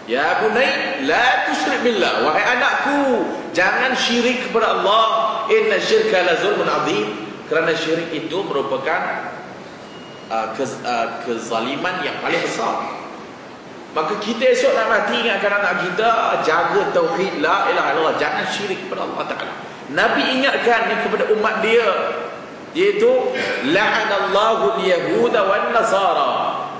Ya bunai, la tusyrik billah. Wahai anakku, jangan syirik kepada Allah. Inna syirka la zulmun azim. Kerana syirik itu merupakan kezaliman yang paling besar. Maka kita esok nak mati ingatkan anak kita, jaga tauhid la ilaha illallah, jangan syirik kepada Allah Ta'ala. Nabi ingatkan kepada umat dia, iaitu la'anallahu al-yahuda wan nasara.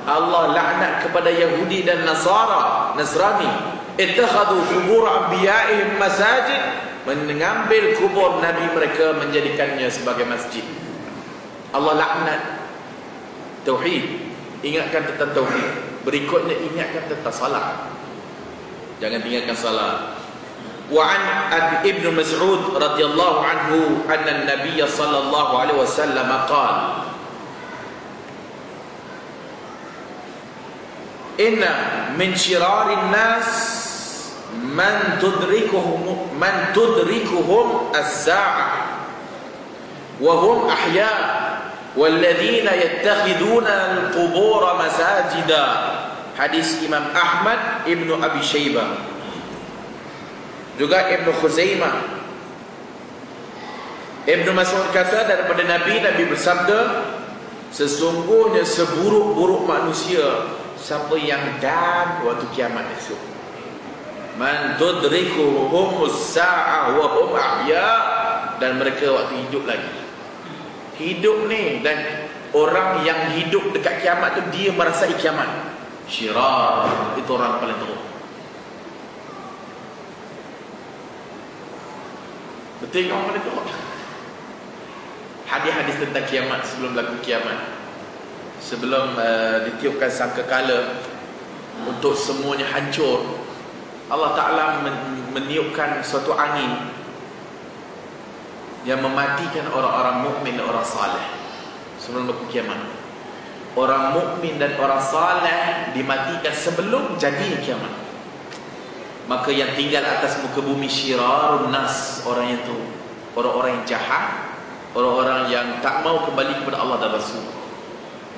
Allah laknat kepada Yahudi dan Nasrani. Ittakhadhu qubur anbiya'ihim masajid, mengambil kubur nabi mereka menjadikannya sebagai masjid. Allah laknat tauhid. Ingatkan tentang tauhid. Berikutnya ingatkan tentang salat. Jangan tinggalkan salat. Wa an Ibnu Mas'ud radhiyallahu anhu anna an-nabiy sallallahu alaihi wasallam qala inna min syirarin nas man tudrikuhum as-sa'ah wa hum ahya walladzina yattakhiduna al-qubur masajida. Hadis Imam Ahmad, Ibnu Abi Syaibah, juga Ibnu Khuzaimah. Ibnu Mas'ud kata daripada Nabi bersabda, sesungguhnya seburuk-buruk manusia siapa yang dan waktu kiamat esok. Man tudrikuhumus sa'ah wa hum ahya, dan mereka waktu hidup lagi. Hidup ni, dan orang yang hidup dekat kiamat tu dia merasai kiamat. Syirar, itu orang paling teruk. Betul orang paling teruk. Hadis-hadis tentang kiamat, sebelum berlaku kiamat, sebelum ditiupkan sangkakala untuk semuanya hancur, Allah Ta'ala meniupkan suatu angin yang mematikan orang-orang mukmin dan orang saleh sebelum berlaku kiamat. Orang mukmin dan orang saleh dimatikan sebelum jadi kiamat. Maka yang tinggal atas muka bumi syirarun nas, orang itu orang-orang yang jahat, orang-orang yang tak mau kembali kepada Allah dan Rasul.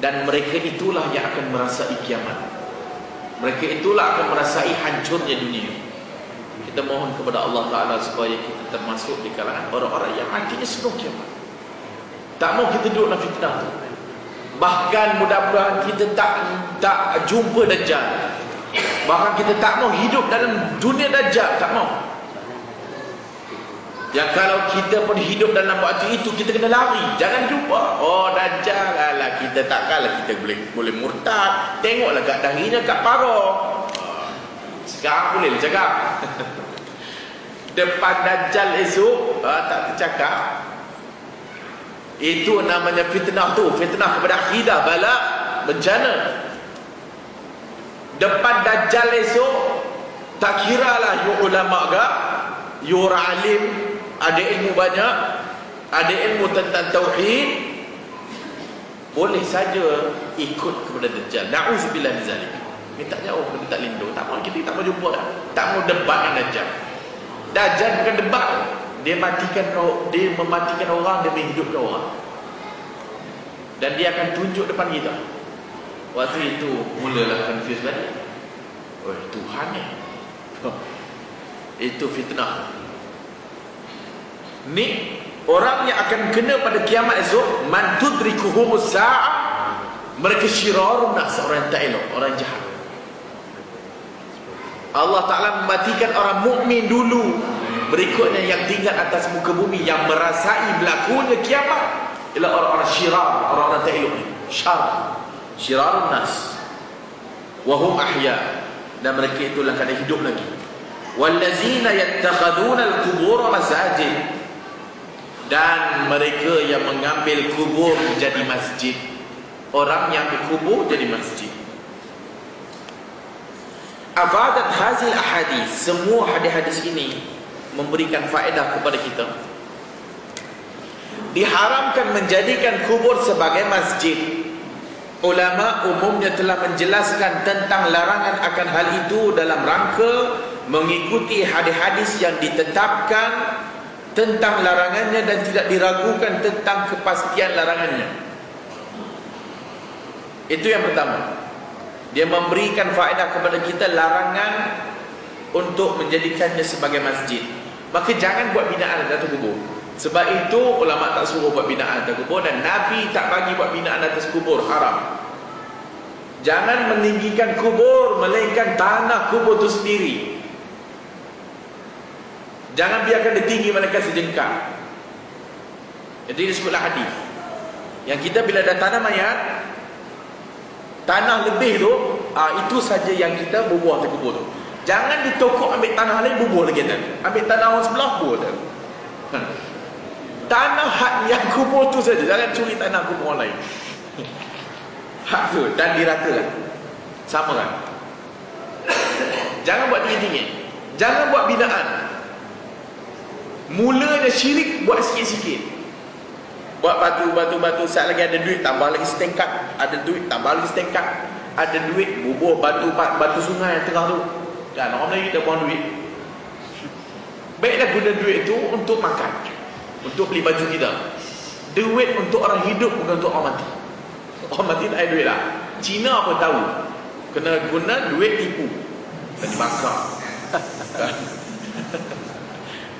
Dan mereka itulah yang akan merasai kiamat. Mereka itulah akan merasai hancurnya dunia. Kita mohon kepada Allah Ta'ala supaya kita termasuk di kalangan orang-orang yang matinya sebelum kiamat. Tak mau kita duduk dalam fitnah tu. Bahkan mudah-mudahan kita tak jumpa Dajjal. Bahkan kita tak mau hidup dalam dunia Dajjal, tak mau. Yang kalau kita pun hidup dalam waktu itu, kita kena lari, jangan jumpa. Oh Dajjal, alah, kita takkanlah kita boleh murtad. Tengoklah kat dahinya, kat paruh. Sekarang boleh cakap. Depan Dajjal esok tak tercakap. Itu namanya fitnah tu, fitnah kepada akidah, bala, bencana. Depan Dajjal esok, tak kiralah you ulama ke, you orang alim, ada ilmu banyak, ada ilmu tentang tauhid, boleh saja ikut kepada Dajjal. Na'udzubillah min zalik. Minta jauh, minta lindung. Tak mau, kita tak mau jumpa, tak mau debat dengan Dajjal. Dajjal bukan debat, dia mematikan orang, dia menghidupkan orang. Dan dia akan tunjuk depan kita. Waktu itu mulalah confuse balik. Oh, Tuhan ni. Itu fitnah. Ni orang yang akan kena pada kiamat esok, man tudrikuhumus sa'ah, mereka syirarun nas, orang yang tak elok, orang jahat. Allah Ta'ala mematikan orang mukmin dulu. Berikutnya yang tinggal atas muka bumi yang merasai berlakunya kiamat ialah orang-orang syirar, orang-orang tak elok ni. Syirarun nas wa hum ahya, dan mereka itulah kadang hidup lagi. Wallazina yattakhaduna al-qubur masajid, dan mereka yang mengambil kubur menjadi masjid. Orang yang ambil kubur jadi masjid. Afadat hazil ahadith, semua hadis-hadis ini memberikan faedah kepada kita. Diharamkan menjadikan kubur sebagai masjid. Ulama umumnya telah menjelaskan tentang larangan akan hal itu dalam rangka mengikuti hadis-hadis yang ditetapkan tentang larangannya dan tidak diragukan tentang kepastian larangannya. Itu yang pertama. Dia memberikan faedah kepada kita larangan untuk menjadikannya sebagai masjid. Maka jangan buat binaan atas kubur. Sebab itu ulama tak suruh buat binaan atas kubur, dan Nabi tak bagi buat binaan atas kubur, haram. Jangan meninggikan kubur, melainkan tanah kubur itu sendiri. Jangan biarkan dia tinggi melainkan sejengkal. Jadi disebutlah hadis yang kita bila ada tanah mayat, tanah lebih tu, itu saja yang kita bubuh atas kubur tu. Jangan ditokok ambil tanah lain bubuh lagi kan. Ambil tanah orang sebelah bubuh kan. Tanah hak yang kubur tu saja, jangan curi tanah kubur orang lain. Hak tu, dan diratakan. Sama kan? Jangan buat tinggi-tinggi. Jangan buat binaan. Mulanya syirik buat sikit-sikit. Buat batu, saat lagi ada duit tambah lagi setengkat, ada duit tambah lagi setengkat. ada duit, bubuh batu sungai yang tengah tu. Dan orang Melayu kita buang duit. Baiklah guna duit itu untuk makan, untuk beli baju kita. Duit untuk orang hidup, bukan untuk orang mati. Orang mati tak ada duit lah. Cina apa tahu, kena guna duit tipu dan dibakar.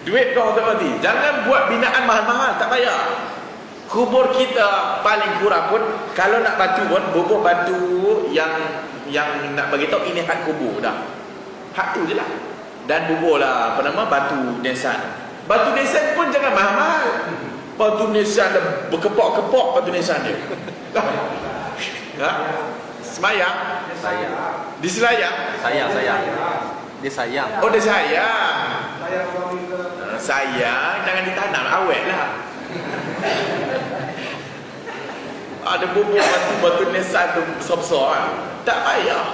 Duit kau tak mati. Jangan buat binaan mahal-mahal, tak payah. Kubur kita paling kurang pun, kalau nak batu pun, bubuh batu yang nak bagi tahu ini hak kubur dah. Hak tu je lah. Dan bubuhlah batu nisan. Batu nisan pun jangan mahal-mahal. Batu nisan dah berkepok-kepok batu nisan dia. Ha? Semayang? Di Selayang? Sayang. Dia sayang. Oh, dia sayang. Sayang jangan ditanam, awet lah. Ada bubuh batu nisan tu besar-besar kan? Tak payah.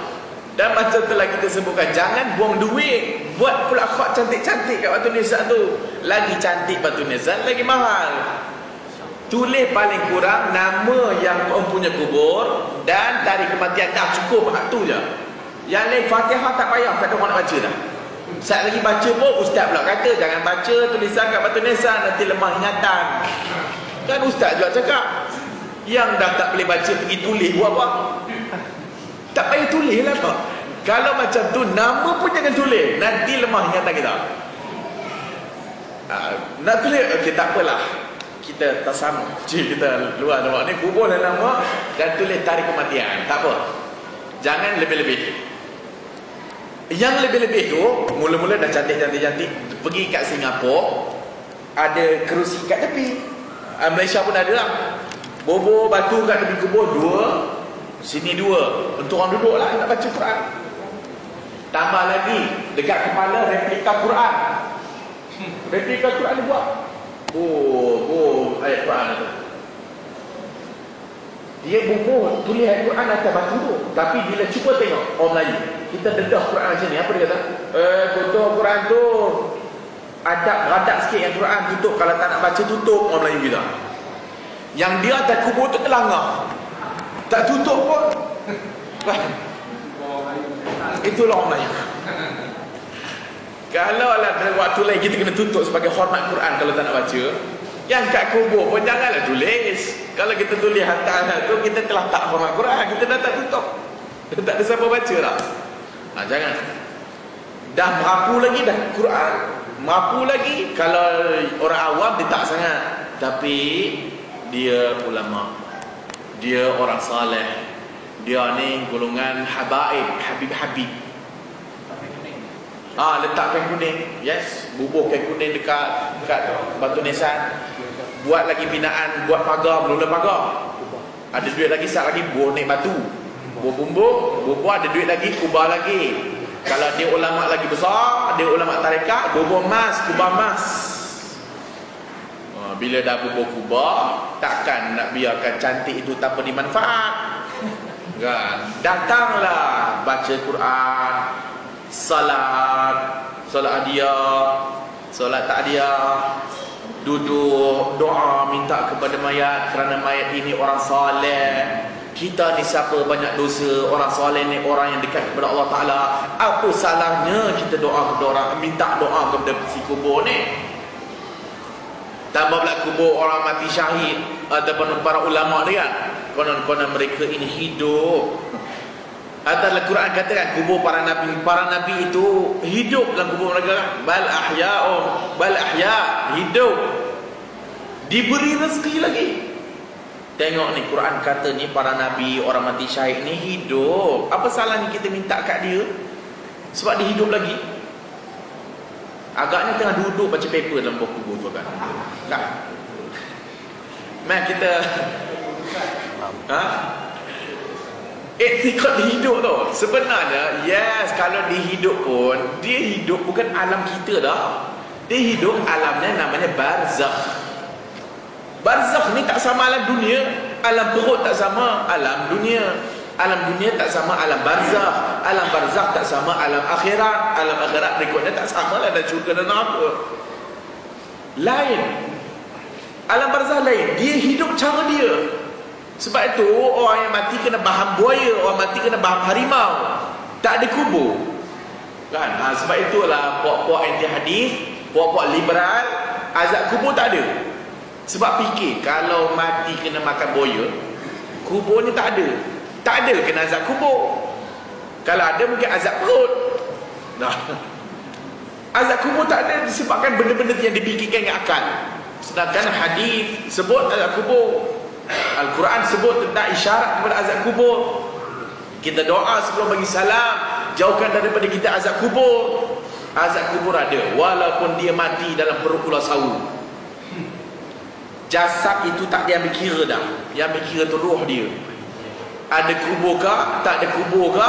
Dan macam tu lagi kita sebutkan, jangan buang duit buat pula khot cantik-cantik kat batu nisan tu. Lagi cantik batu nisan, lagi mahal. Tulis paling kurang nama yang mempunyai kubur dan tarikh kematian. Dah cukup hak tu je. Yang lain Fatihah tak payah, tak ada orang nak baca dah. Saat lagi baca pun ustaz pula kata jangan baca tulisan kat batu nisan, nanti lemah ingatan. Kan ustaz juga cakap, yang dah tak boleh baca pergi tulis buat apa? Tak payah tulis lah kau. Kalau macam tu, nama pun jangan tulis, nanti lemah ingatan kita. Nak tulis, okey tak apalah, kita tak sama. Kita luar nampak ni, kubur dan nama, dan tulis tarikh kematian, tak apa. Jangan lebih-lebih. Yang lebih-lebih tu, mula-mula dah cantik-cantik, pergi kat Singapura, ada kerusi kat tepi. Malaysia pun ada lah. Bobo batu kat tepi kubur 2, sini 2. Untuk orang duduk lah nak baca Quran. Tambah lagi, dekat kepala replika Quran. Replika Quran dia buat. Oh, ayat Quran tu. Dia bubuh tulis ayat Quran atas batu tu. Tapi bila cuba tengok orang Melayu, kita dedah Quran macam ni, apa dia kata? Tutup Quran tu. Adab-adab sikit yang Quran tutup. Kalau tak nak baca tutup, orang Melayu kita. Yang dia atas kubur tu terlanggar, tak tutup pun. Itulah orang Melayu. Kalau lah waktu lain kita kena tutup sebagai hormat Quran kalau tak nak baca. Yang kat kubur pun janganlah tulis. Kalau kita tulis hantar tu, kita telah tak hormat Quran, kita dah tak tutup. Tak ada siapa baca lah. Jangan. Dah merapu lagi dah Quran. Merapu lagi. Kalau orang awam dia tak sangat, tapi dia ulama, dia orang saleh, dia ni golongan habaib, habib. Letak kain kuning, yes, bubuh kain kuning dekat batu nisan. Buat lagi binaan, buat pagar, mula pagar. Ada duit lagi, sat lagi bubuh naik batu, bubuh ada duit lagi, kubah lagi. Kalau dia ulama lagi besar, dia ulama tarekat, bubuh emas, kubah emas. Bila dah bubuh kubah, takkan nak biarkan cantik itu tanpa dimanfaat. Kan? Datanglah baca Quran, salat hadiah, salat takdiah, duduk doa minta kepada mayat kerana mayat ini orang soleh. Kita ni siapa banyak dosa, orang soleh ni orang yang dekat kepada Allah Ta'ala. Apa salahnya kita doa kepada orang, minta doa kepada si kubur ni? Tambah pula kubur orang mati syahid ataupun para ulama dia kan, konon-konon mereka ini hidup. Atas Al-Quran katakan kubur para nabi itu hidup dalam kubur mereka. Bal ahya, hidup, diberi rezeki lagi. Tengok ni, Quran kata ni para nabi, orang mati syahid ni hidup. Apa salahnya kita minta kat dia? Sebab dia hidup lagi. Agaknya tengah duduk baca paper dalam bawah kubur tu kan. Mari kita etikot hidup tu. Sebenarnya yes, kalau dia hidup pun, dia hidup bukan alam kita dah. Dia hidup alamnya namanya barzakh. Barzakh ni tak sama alam dunia. Alam perut tak sama alam dunia. Alam dunia tak sama alam barzakh. Alam barzakh tak sama alam akhirat. Alam akhirat berikutnya tak sama lah, dan syurga dan neraka lain. Alam barzakh lain. Dia hidup cara dia. Sebab itu orang yang mati kena baham buaya, orang mati kena baham harimau. Tak ada kubur. Kan? Sebab itulah puak-puak anti hadis, puak-puak liberal, azab kubur tak ada. Sebab fikir kalau mati kena makan buaya, kuburnya tak ada. Tak ada kena azab kubur. Kalau ada mungkin azab perut. Nah. Azab kubur tak ada disebabkan benda-benda yang dipikirkan dengan akal. Sedangkan hadis sebut azab kubur, Al-Quran sebut tentang isyarat kepada azab kubur. Kita doa sebelum bagi salam, jauhkan daripada kita azab kubur. Azab kubur ada walaupun dia mati dalam perut ular sawu. Jasad itu tak dia ambil kira dah. Yang ambil kira tu roh dia. Ada kubur ke, tak ada kubur ke,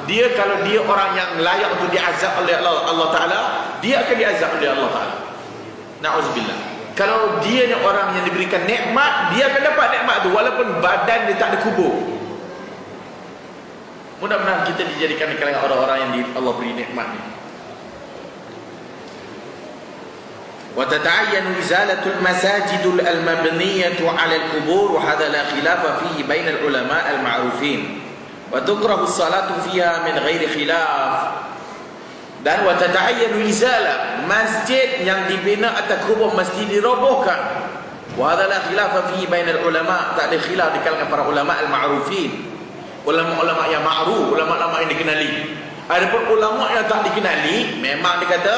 dia kalau dia orang yang layak untuk diazab oleh Allah Ta'ala, dia akan diazab oleh Allah Ta'ala. Na'udzubillah. Kalau dia ni orang yang diberikan nikmat, dia akan dapat nikmat tu walaupun badan dia tak ada kubur. Mudah-mudahan kita dijadikan di kalangan orang-orang yang Allah beri nikmat ni. Wa tata'ayyanu izalatul masajidul al-mabniyatu 'ala al-qubur wa hadha la khilafa fihi bainal ulama al-ma'rufin. Wa tukrahu as-salatu fiha min ghairi khilaf. Dan wa tata'ayyanu izalah masjid yang dibina atas kubur mesti dirobohkan. Wa hadha la khilafa fihi bainal ulama, tak ada khilaf di kalangan para ulama al-ma'rufin. Ulama-ulama yang ma'ruf, ulama-ulama yang dikenali. Adapun ulama yang tak dikenali, memang dia kata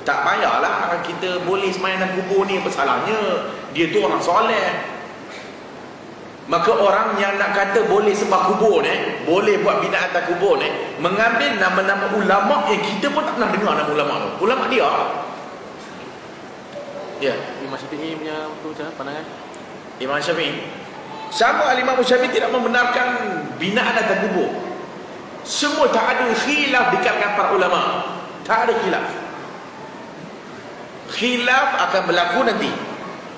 tak payahlah kita boleh sembahyang dalam kubur ni, apa salahnya? Dia tu orang soleh. Maka orang yang nak kata boleh sembah kubur ni, boleh buat bina atas kubur ni, mengambil nama-nama ulama yang kita pun tak pernah dengar nama ulama tu. Ulama dia. Ya. Imam Syafi'i punya tu macam pandangan? Imam Syafi'i. Sama Imam Syafi'i tidak membenarkan binaan atas kubur. Semua tak ada khilaf di kalangan para ulama. Tak ada khilaf. Khilaf akan berlaku nanti.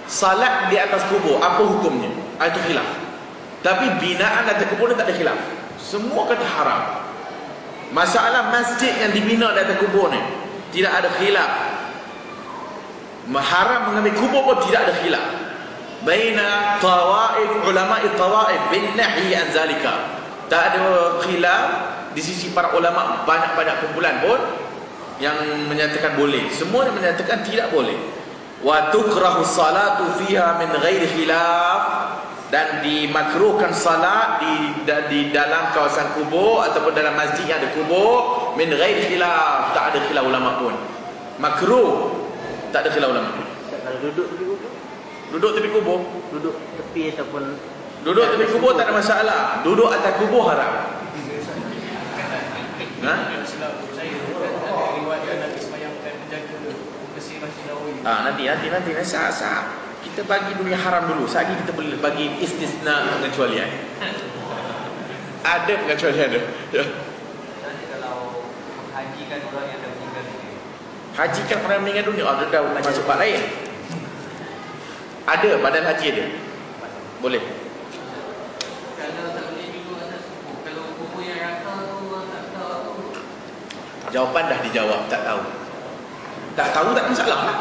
Salat di atas kubur, apa hukumnya? Itu khilaf. Tapi binaan atas kubur ni tak ada khilaf. Semua kata haram. Masalah masjid yang dibina di atas kubur ni, tidak ada khilaf. Haram mengambil kubur pun tidak ada khilaf. Baina tawaif, ulama'i tawaif bin nahi an zalika. Tak ada khilaf di sisi para ulama, banyak-banyak kumpulan pun yang menyatakan boleh. Semua yang menyatakan tidak boleh. Wa tukrahu salatu fiha min ghairi khilaf, dan dimakruhkan salat di dalam kawasan kubur ataupun dalam masjid yang ada kubur min ghairi khilaf, tak ada khilaf ulama pun. Makruh, tak ada khilaf ulama. Kalau duduk tepi kubur, duduk tepi kubur, duduk tepi ataupun duduk tepi kubur tak ada masalah. Duduk atas kubur haram. Ha? Nanti sah. Kita bagi dulu yang haram dulu. Sekali kita boleh bagi istisna, pengecualian. Ada pengecualian ada. Ya. Nanti kalau menghajikan orang yang dah meninggal dunia. Hajikan orang yang meninggal dunia, ada dah masuk bab lain. Ada badan haji ada. Boleh. Kalau tak boleh duduk atas kubur, kalau kubur yang rakal tu orang tak tahu. Jawapan dah dijawab, tak tahu. Tak tahu tak ada masalah lah.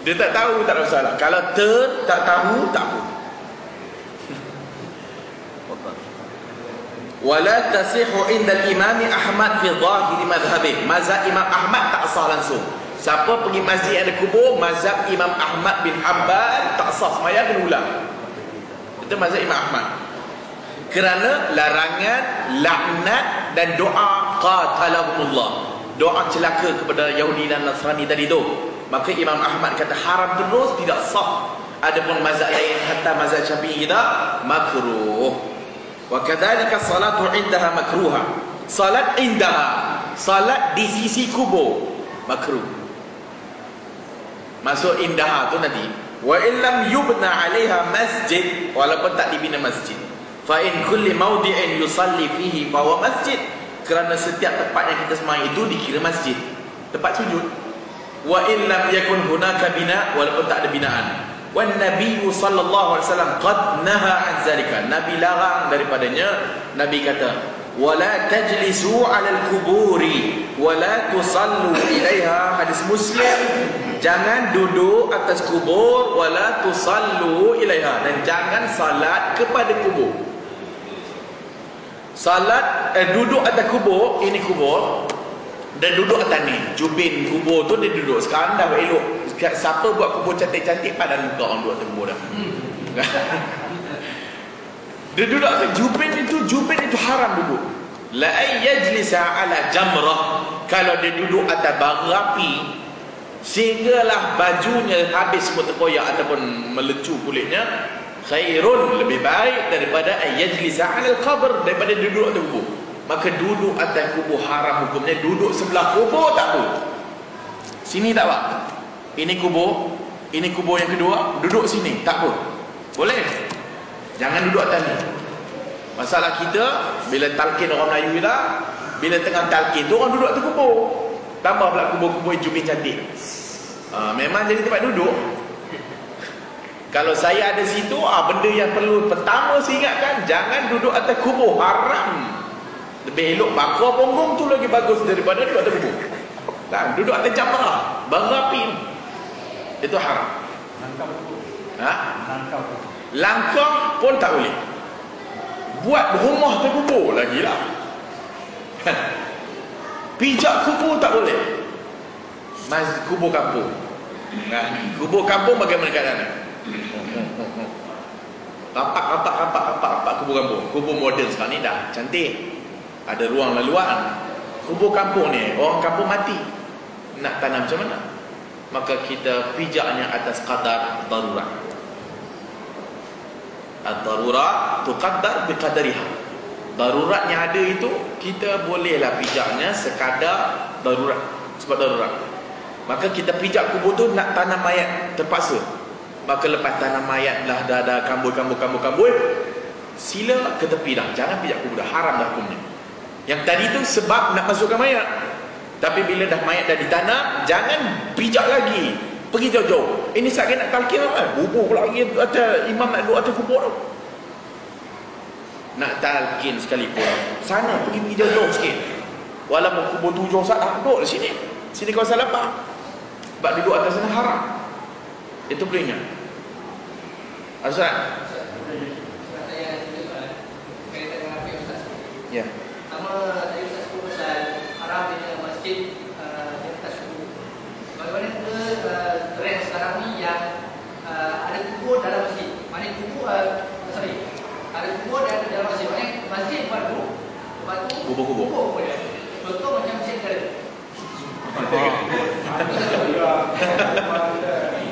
Dia tak tahu tak ada masalah. Kalau tak tahu tak apa. Wala tasihu inda al-imam Ahmad fi zahir madhhabih. Mazhab Imam Ahmad tak sah langsung. Siapa pergi masjid ada kubur, mazhab Imam Ahmad bin Hanbal tak sah sembahyang, kena ulang. Itu mazhab Imam Ahmad. Kerana larangan, laknat dan doa qatalahumullah. Doa celaka kepada Yahudi dan Nasrani tadi tu. Maka Imam Ahmad kata haram terus, tidak sah. Adapun mazhab lain, hatta mazhab Syafi'i kita makruh. Wa kadzalika salatu indaha makruha. Salat indaha, salat di sisi kubur, makruh. Masuk indaha tu nanti. Wa illam yubna 'alaiha masjid, walaupun tak dibina masjid. Fa in kulli mawdi'in yusalli fihi fa huwa masjid. Kerana setiap tempat yang kita sembahyang itu dikira masjid, tempat sujud. Wa illam yakun hunaka bina, walaupun tak ada binaan. Wan Nabi sallallahu alaihi wasallam qad naha an zalika. Nabi larang daripadanya. Nabi kata, "Wala tajlisu 'alal kuburi wa la tusallu ilaiha." Hadis Muslim. jangan duduk atas kubur, wala tusallu ilaiha, dan jangan salat kepada kubur. Salat duduk atas kubur, ini kubur, dan duduk atas ni jubin kubur tu, dia duduk. Sekarang dah elok. Siapa buat kubur cantik-cantik pada muka orang duduk atas kubur dah. Dia duduk atas jubin itu haram duduk. La yajlisa ala jamrah, kalau dia duduk atas bara api sehinggalah bajunya habis semua terkoyak ataupun melecu kulitnya, khairun, lebih baik daripada yajlisa ala al-qabr, daripada duduk atas kubur. Maka duduk atas kubur haram hukumnya. Duduk sebelah kubur tak apa. Sini tak apa. Ini kubur yang kedua, duduk sini tak apa. Boleh. Jangan duduk atas ni. Masalah kita, bila talqin orang Melayu kita, bila tengah talqin tu orang duduk atas kubur. Tambah pula kubur-kubur jubin cantik. Memang jadi tempat duduk. Kalau saya ada situ, benda yang perlu pertama saya ingatkan, jangan duduk atas kubur, haram. Lebih elok bakar punggung tu lagi bagus daripada duduk atas kubur. Duduk atas jamrah, bara api, itu haram. Langkah pun tak boleh. Buat rumah terkubur lagi lah. Pijak kubur tak boleh. Kubur kampung. Kubur kampung bagaimana keadaan? Rapak kubur kampung. Kubur moden sekarang ni dah cantik, ada ruang laluan. Kubur kampung ni orang kampung mati, nak tanam macam mana? Maka kita pijaknya atas qadar darurat. Ad-darurat tuqaddar biqadariha. Darurat yang ada itu kita bolehlah pijaknya sekadar darurat, sebab darurat. Maka kita pijak kubur tu nak tanam mayat terpaksa. Maka lepas tanam mayat lah dah ada kambul, sila ke tepi dah. Jangan pijak kubur dah, haram dah hukumnya. Yang tadi tu sebab nak masukkan mayat. Tapi bila dah mayat dah ditanam, jangan pijak lagi. Pergi jauh-jauh. Ini saat nak talqin bubur pula lagi atas, imam nak duduk atas kubur tu. Nak talqin sekalipun, sana pergi jauh-jauh sikit. Walaupun kubur tu jauh sangat, duduk di sini. Sini kawasan lapar. Sebab duduk atas sana haram. Itu perlu ingat. Ustaz? Ya. Pertama tadi Ustaz sebut pasal haram dengan masjid di atas kubur. Bagaimana trend sekarang ni yang ada kubur dalam masjid. Mana kubur ada kubur dan dalam masjid. Mana masjid baru, lepas tu kubur. Contoh macam masjid negara.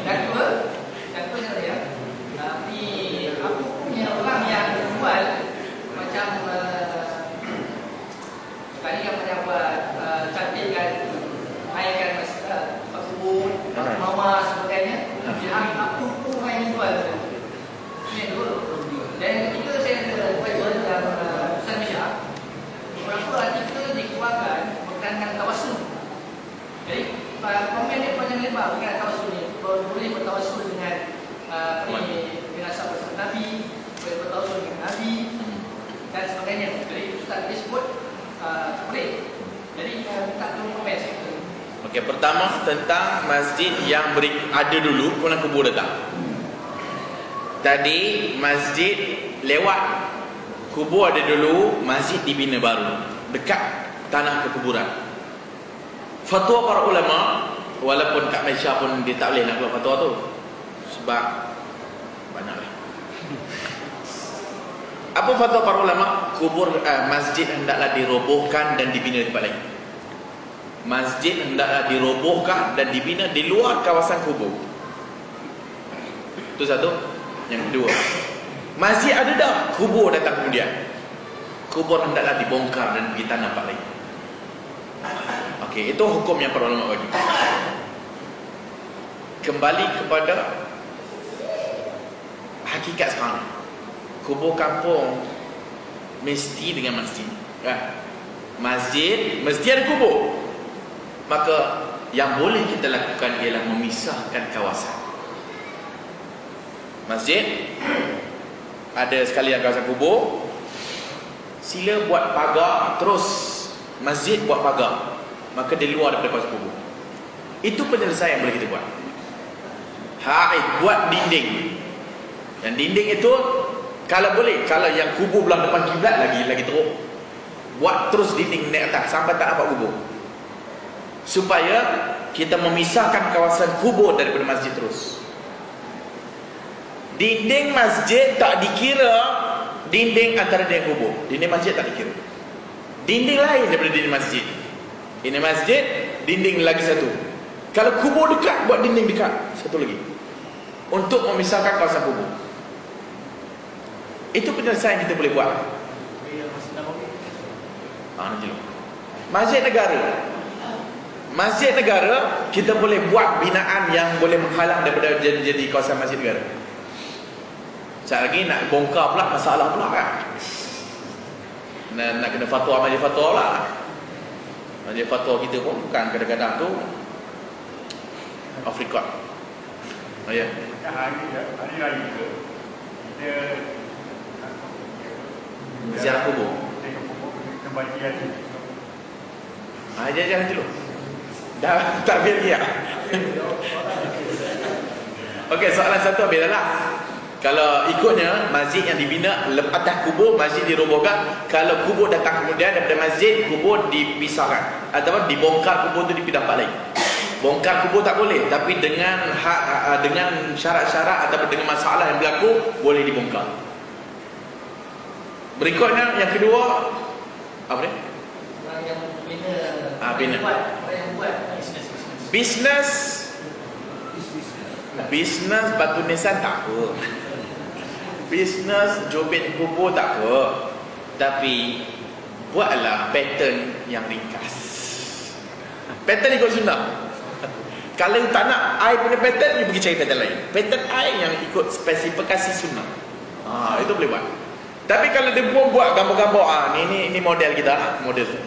Dan kedua saya, tapi apa punya orang yang jual macam tadi yang banyak buat cantikkan, mainkan kubur, mama sebagainya. Yang aku pun main jual. Ini dulu. Dan ketika saya baca dalam Ustaz Misha, beberapa artikel dikeluarkan berkenaan tawassul. Jadi komen dia panjang lebar berkenaan tawassul ni. Boleh bertawassul dengan dengan sahabat Nabi, boleh bertawassul dengan Nabi dan sebagainya. Jadi Ustaz dia sebut boleh. Jadi minta tolong komen saya. Okey, pertama tentang masjid yang ada dulu kemudian kubur datang. Tadi masjid lewat, kubur ada dulu, masjid dibina baru dekat tanah perkuburan. Fatwa para ulama, walaupun kat Malaysia pun dia tak boleh nak keluar fatwa tu sebab banyaklah. Apa fatwa para ulama? Kubur masjid hendaklah dirobohkan dan dibina di tempat lain. Masjid hendaklah dirobohkan dan dibina di luar kawasan kubur. Itu satu. Yang kedua, masjid ada dah, kubur datang kemudian. Kubur hendaklah dibongkar dan ditanam tempat lain. Okey, itu hukum yang para ulama bagi. Kembali kepada hakikat sekarang. Kubur kampung mesti dengan masjid. Masjid mesti ada kubur. Maka yang boleh kita lakukan ialah memisahkan kawasan. Masjid ada sekali yang kawasan kubur, sila buat pagar, terus masjid buat pagar, maka di luar daripada kawasan kubur. Itu penyelesaian yang boleh kita buat. Haid, buat dinding. Yang dinding itu kalau boleh, kalau yang kubur belah depan kiblat lagi teruk. Buat terus dinding naik atas sampai tak nampak kubur. Supaya kita memisahkan kawasan kubur daripada masjid terus. Dinding masjid tak dikira dinding antara dia kubur. Dinding masjid tak dikira. Dinding lain daripada dinding masjid. Ini masjid, dinding lagi satu. Kalau kubur dekat, buat dinding dekat satu lagi. Untuk memisahkan kawasan kubur. Itu penyelesaian kita boleh buat. Nanti dulu. Masjid negara. Masjid negara, kita boleh buat binaan yang boleh menghalang daripada jadi kawasan masjid negara. Sekali lagi nak bongkar pula masalah pula kan. Nak kena fatwa majlis fatwa pula. Majlis fatwa kita pun bukan kadang-kadang tu Afrika. Ya. Hari raya ke kita Ziarah kubur. Kebahagiaan. Jangan dulu. Dah tak biar dia. Okey, soalan satu biarlah. Kalau ikutnya masjid yang dibina atas kubur, masjid dirobohkan. Kalau kubur datang kemudian daripada masjid, kubur dipisahkan ataupun dibongkar kubur tu dipindah tempat lain. Bongkar kubur tak boleh, tapi dengan dengan syarat-syarat ataupun dengan masalah yang berlaku boleh dibongkar. Berikutnya yang kedua apa ni? Orang yang bina. Bina. Orang yang buat Bisnes batu nisan tak apa. Bisnes jubit kubur tak apa. Tapi buatlah pattern yang ringkas. Pattern ikut sunnah. Kalau tak nak I punya pattern, you pergi cari pattern lain. Pattern I yang ikut spesifikasi sunnah. Itu boleh buat. Tapi kalau dia buat gambar-gambar, ni model kita, model tu.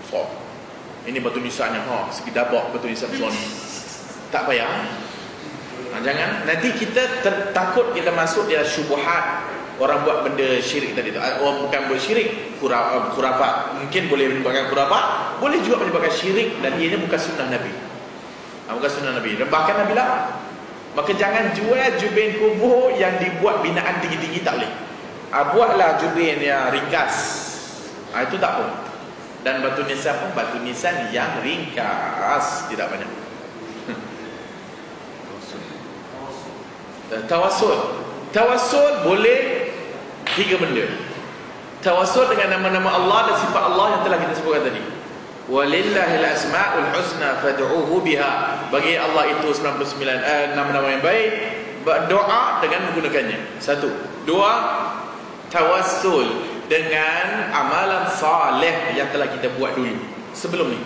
So, ini batu nisannya, segi dabak batu nisan Sony. Tak payah. Jangan. Nanti kita takut kita masuk dalam syubhat. Orang buat benda syirik tadi tu. Orang bukan buat syirik, khurafat. Mungkin boleh menyebabkan khurafat, boleh juga menyebabkan syirik dan ianya bukan sunnah Nabi. Bukan sunnah Nabi. Dan bahkan Nabi larang. Maka jangan jual jubin kubur yang dibuat binaan tinggi-tinggi, tak boleh. Buatlah jubin yang ringkas. Itu tak apa. Dan batu nisan pun batu nisan yang ringkas, tidak banyak. Tawassul boleh 3 benda. Tawassul dengan nama-nama Allah dan sifat Allah yang telah kita sebutkan tadi. Walillahil asmaul husna fad'uhu biha. Bagi Allah itu 99 nama-nama yang baik, berdoa dengan menggunakannya. 1. 2. Tawassul dengan amalan saleh yang telah kita buat dulu sebelum ni.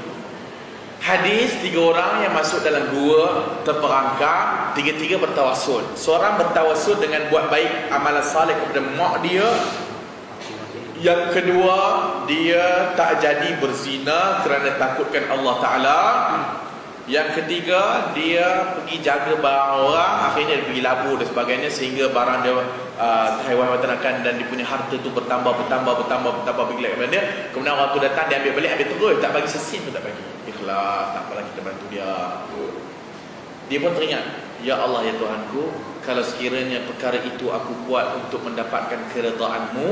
Hadis 3 orang yang masuk dalam gua terperangkap, 3-3 bertawassul. Seorang bertawassul dengan buat baik amalan saleh kepada mak dia. Yang kedua, dia tak jadi berzina kerana takutkan Allah Ta'ala. Yang ketiga, dia pergi jaga barang orang, akhirnya dia pergi labur dan sebagainya, sehingga barang dia haiwan ternakan dan dia punya harta tu bertambah pergi lagi kepada dia. Kemudian orang tu datang, dia ambil balik, ambil terus, tak bagi sesin pun tak bagi. Ikhlas, tak apalah kita bantu dia. Dia pun teringat, ya Allah ya Tuhanku, kalau sekiranya perkara itu aku buat untuk mendapatkan keredaan-Mu,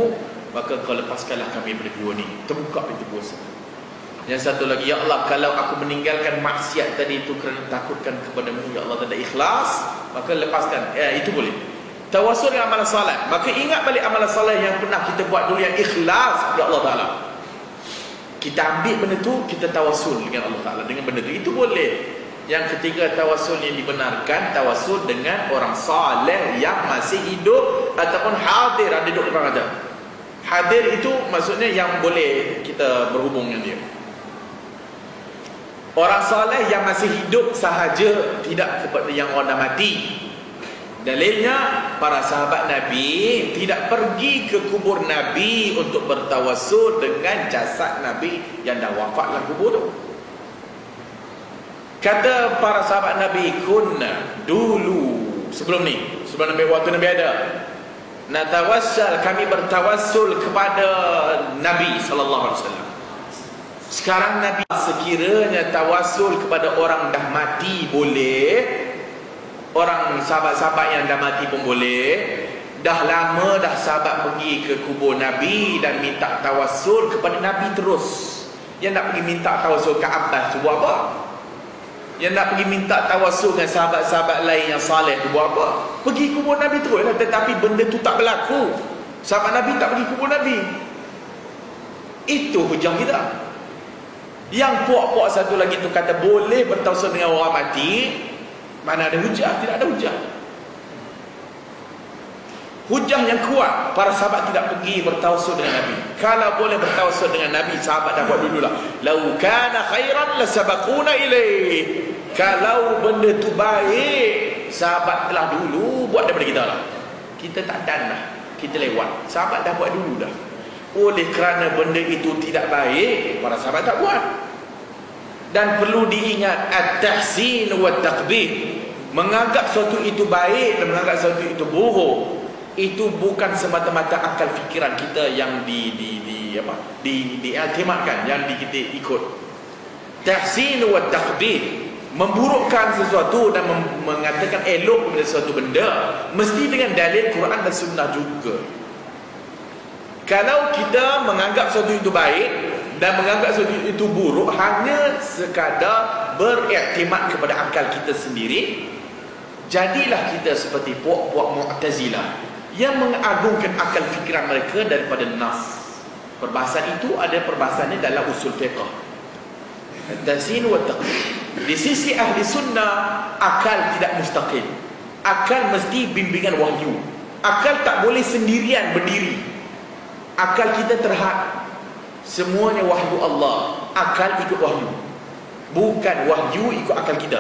maka Kau lepaskanlah kami dari gua ni. Terbuka pintu puasa. Yang satu lagi, ya Allah, kalau aku meninggalkan maksiat tadi itu kerana takutkan kepada-Mu, ya Allah, tidak ikhlas, maka lepaskan. Itu boleh. Tawassul dengan amalan soleh. Maka ingat balik amalan soleh yang pernah kita buat dulu yang ikhlas kepada Allah Ta'ala. Kita ambil benda tu, kita tawassul dengan Allah Ta'ala dengan benda tu. Itu boleh. Yang ketiga, tawassul yang dibenarkan, tawassul dengan orang soleh yang masih hidup ataupun hadir, ada duduk depan ada. Hadir itu maksudnya yang boleh kita berhubung dengan dia. Orang soleh yang masih hidup sahaja, tidak kepada yang orang dah mati. Dalilnya, para sahabat Nabi tidak pergi ke kubur Nabi untuk bertawassul dengan jasad Nabi yang dah wafat dalam kubur tu. Kata para sahabat Nabi, kunna dulu sebelum ni, sebelum Nabi, waktu Nabi ada, natawassal, kami bertawassul kepada Nabi sallallahu alaihi wasallam. Sekarang Nabi, sekiranya tawassul kepada orang dah mati boleh, Orang sahabat-sahabat yang dah mati pun boleh. Dah lama dah sahabat pergi ke kubur Nabi dan minta tawassul kepada Nabi terus. Yang nak pergi minta tawassul ke Abbas tu buat apa? Yang nak pergi minta tawassul dengan sahabat-sahabat lain yang saleh tu buat apa? Pergi kubur Nabi terus lah. Tetapi benda tu tak berlaku. Sahabat Nabi tak pergi kubur Nabi. Itu hujah kita. Yang puak-puak satu lagi tu kata boleh bertawassul dengan orang mati. Mana ada hujah? Tidak ada hujah. Hujah yang kuat, para sahabat tidak pergi bertawassul dengan Nabi. Kalau boleh bertawassul dengan Nabi, sahabat dah buat dululah. Lau kana khairan lasabaquna ilaih. Kalau benda tu baik, sahabat telah dulu buat daripada kita lah. Kita tak dan dah, kita lewat. Sahabat dah buat dulu dah. Oleh kerana benda itu tidak baik, para sahabat tak buat. Dan perlu diingat at-tahsin wa taqbih. Menganggap sesuatu itu baik dan menganggap sesuatu itu buruk, itu bukan semata-mata akal fikiran kita yang diiktimadkan, yang kita ikut. Tahsin wa taqbih, memburukkan sesuatu dan mengatakan elok kepada sesuatu benda mesti dengan dalil Quran dan Sunnah juga. Kalau kita menganggap sesuatu itu baik dan menganggap sesuatu itu buruk hanya sekadar beriktimad kepada akal kita sendiri, jadilah kita seperti puak-puak Mu'tazilah yang mengagungkan akal fikiran mereka daripada nas. Perbahasan itu ada perbahasannya dalam usul fiqh. Tahsin wa taqbih. Di sisi ahli sunnah, akal tidak mustaqil. Akal mesti bimbingan wahyu. Akal tak boleh sendirian berdiri. Akal kita terhad. Semuanya wahyu Allah. Akal ikut wahyu, bukan wahyu ikut akal kita.